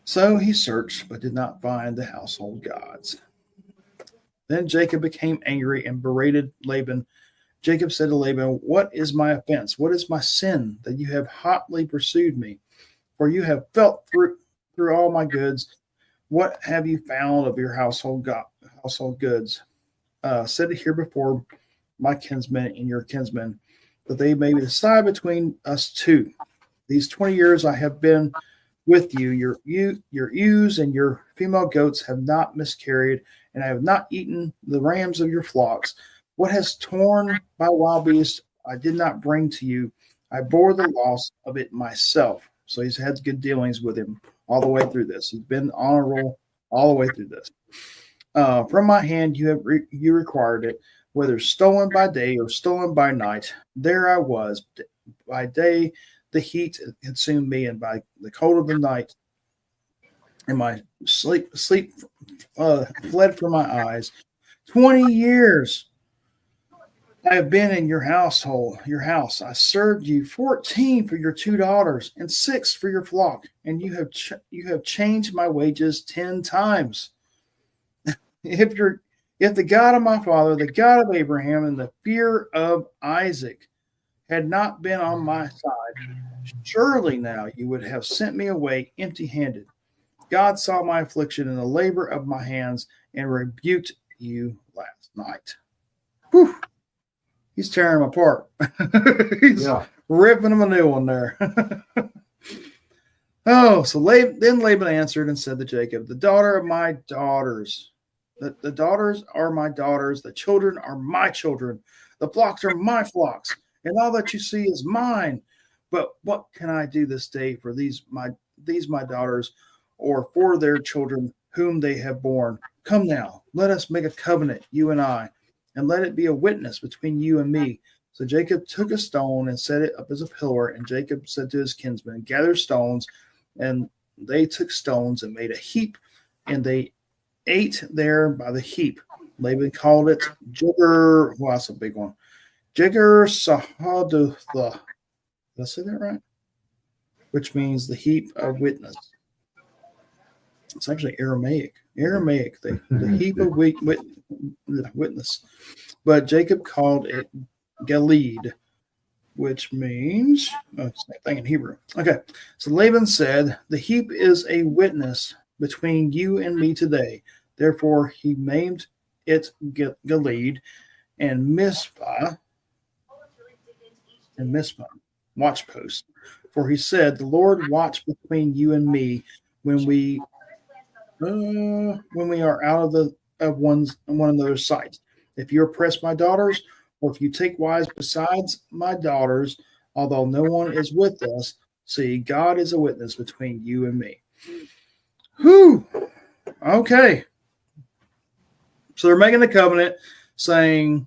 A: So he searched, but did not find the household gods. Then Jacob became angry and berated Laban. Jacob said to Laban, What is my offense? What is my sin that you have hotly pursued me? For you have felt through all my goods. What have you found of your household goods? Set it here before my kinsmen and your kinsmen, that they may decide between us two. These 20 years I have been with you. Your ewes and your female goats have not miscarried, and I have not eaten the rams of your flocks. What has torn by wild beasts I did not bring to you. I bore the loss of it myself. So he's had good dealings with him all the way through this. He's been honorable all the way through this. From my hand you required it, whether stolen by day or stolen by night. There I was. By day the heat consumed me, and by the cold of the night, and my sleep fled from my eyes. 20 years I have been in your house. I served you 14 for your 2 daughters and 6 for your flock, and you have changed my wages 10 times. If the God of my father, the God of Abraham, and the fear of Isaac had not been on my side, surely now you would have sent me away empty-handed. God saw my affliction and the labor of my hands and rebuked you last night. Whew. He's tearing them apart. He's ripping them a new one there. Then Laban answered and said to Jacob, the daughter of my daughters, the daughters are my daughters, the children are my children, the flocks are my flocks, and all that you see is mine. But what can I do this day for these my daughters, or for their children whom they have borne? Come now, let us make a covenant, you and I, and let it be a witness between you and me. So Jacob took a stone and set it up as a pillar, and Jacob said to his kinsmen, gather stones, and they took stones and made a heap, and they ate there by the heap. Laban called it Jegar. Well, that's a big one. Jegar Sahadutha. Did I say that right? Which means the heap of witness. It's actually Aramaic. The heap of witness. But Jacob called it Gilead, which means same thing in Hebrew. Okay, so Laban said, the heap is a witness between you and me today. Therefore he named it Gilead, and Mizpah, watch post. For he said, the Lord watch between you and me when we are out of one another's sight. If you oppress my daughters, or if you take wives besides my daughters, although no one is with us, see, God is a witness between you and me. Whew. Okay. So they're making the covenant saying,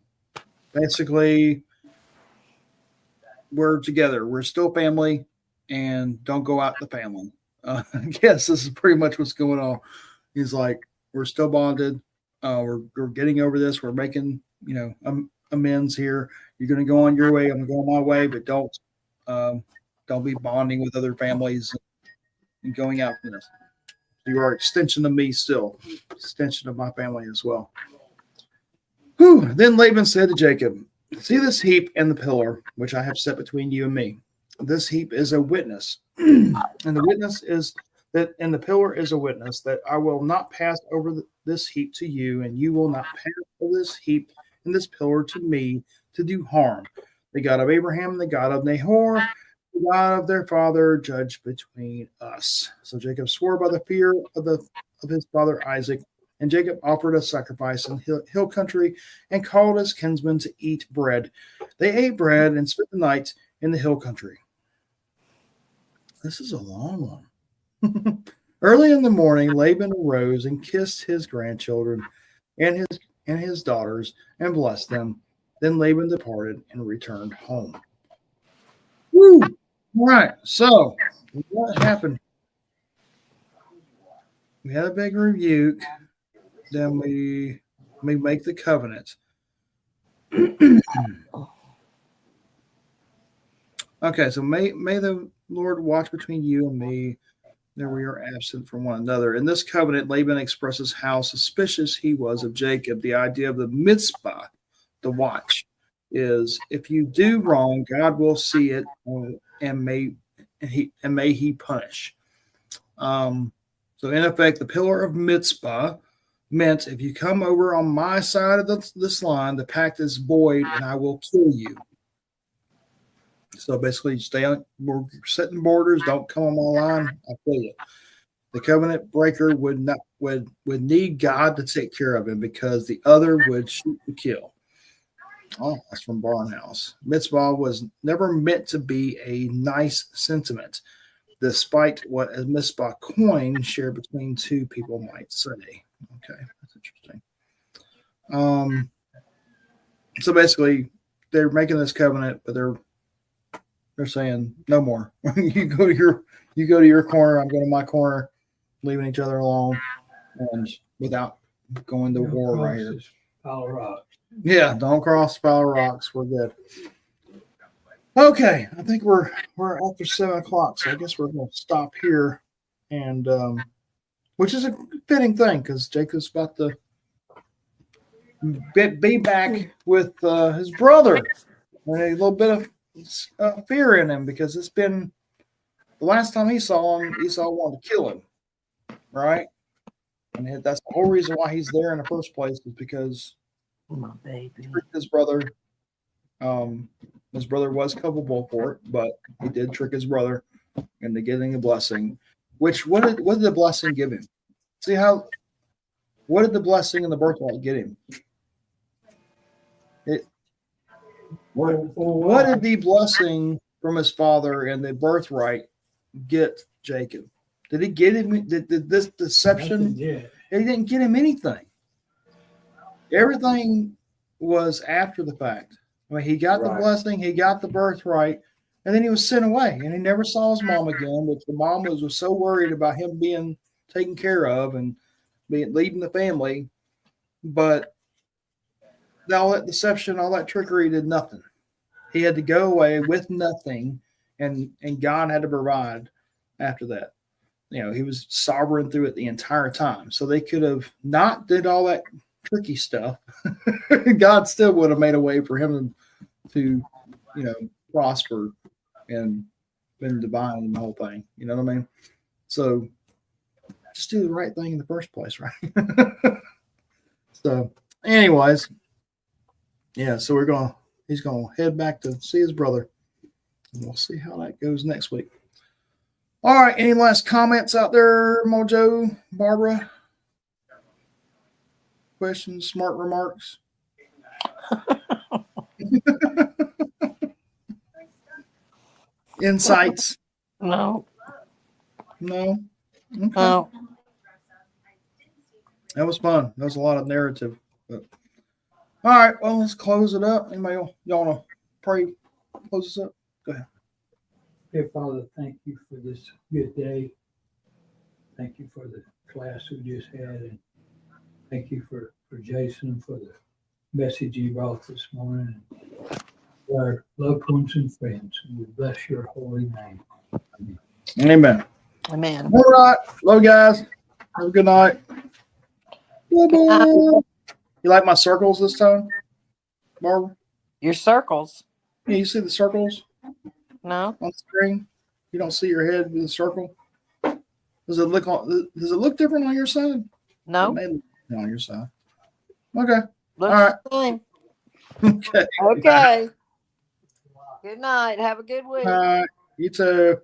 A: basically, we're together. We're still family, and don't go out the family. I guess this is pretty much what's going on. He's like, we're still bonded. We're getting over this. We're making, amends here. You're going to go on your way. I'm going to go on my way, but don't be bonding with other families and going out from this. You are an extension of me still, extension of my family as well. Whew. Then Laban said to Jacob, see this heap and the pillar which I have set between you and me. This heap is a witness, and the witness is that, and the pillar is a witness that I will not pass over this heap to you, and you will not pass over this heap and this pillar to me to do harm. The God of Abraham, the God of Nahor, the God of their father, judge between us. So Jacob swore by the fear of his father Isaac, and Jacob offered a sacrifice in hill country and called his kinsmen to eat bread. They ate bread and spent the night in the hill country. This is a long one. Early in the morning, Laban arose and kissed his grandchildren and his daughters and blessed them. Then Laban departed and returned home. Woo! All right, so what happened? We had a big rebuke. Then we make the covenant. Okay, so may the Lord watch between you and me, that we are absent from one another. In this covenant, Laban expresses how suspicious he was of Jacob. The idea of the mitzvah, the watch, is if you do wrong, God will see it and may he punish. So in effect, the pillar of mitzvah meant if you come over on my side of this line, the pact is void and I will kill you. So basically, stay on. We're setting borders. Don't come on my line. I'll kill you. The covenant breaker would need God to take care of him because the other would shoot to kill. Oh, that's from Barnhouse. Mitzvah was never meant to be a nice sentiment, despite what a mitzvah coin shared between two people might say. Okay, that's interesting. So basically, they're making this covenant, but they're saying no more. you go to your corner, I'm going to my corner, leaving each other alone, and without going to war right here.
D: Pile of rocks.
A: Yeah, don't cross the pile of rocks. We're good. Okay, I think we're after 7 o'clock, so I guess we're going to stop here, and which is a fitting thing because Jacob's about to be back with his brother, and a little bit of fear in him because it's been the last time he saw him, Esau wanted to kill him, right? And that's the whole reason why he's there in the first place is because
B: My baby.
A: his brother. His brother was culpable for it, but he did trick his brother into getting a blessing. Which what did the blessing give him? See how? What did the blessing and the birthright get him? What did the blessing from his father and the birthright get Jacob? Did he get him? Did this deception?
D: Yeah.
A: He didn't get him anything. Everything was after the fact. I mean, he got the blessing, he got the birthright, and then he was sent away, and he never saw his mom again. But the mom was so worried about him being taken care of and leading the family, but all that deception, all that trickery did nothing. He had to go away with nothing, and God had to provide after that. You know, he was sovereign through it the entire time. So they could have not did all that tricky stuff. God still would have made a way for him to prosper and been divine in the whole thing. You know what I mean? So just do the right thing in the first place, right? So anyways, yeah, so he's gonna head back to see his brother, and we'll see how that goes next week. All right, any last comments out there, Mojo, Barbara? Questions, smart remarks? Insights?
B: No.
A: No? Okay.
B: No.
A: That was fun. That was a lot of narrative. But. All right, well, let's close it up. Anybody y'all want to pray? Close this up? Go ahead.
D: Dear Father, thank you for this good day. Thank you for the class we just had, and thank you for Jason for the message he brought this morning. For our loved ones and friends, and we bless your holy name.
A: Amen.
B: Amen.
A: All right. Love you guys. Have a good night. You like my circles this time, Barbara?
B: Your circles.
A: Yeah, you see the circles
B: No.
A: on the screen? You don't see your head with a circle? Does it look different on your side?
B: No.
A: It may look different on your side. Okay.
B: Looks
A: All right.
B: the same.
A: Okay.
B: Okay. Good night. Have a good week.
A: All right. You too.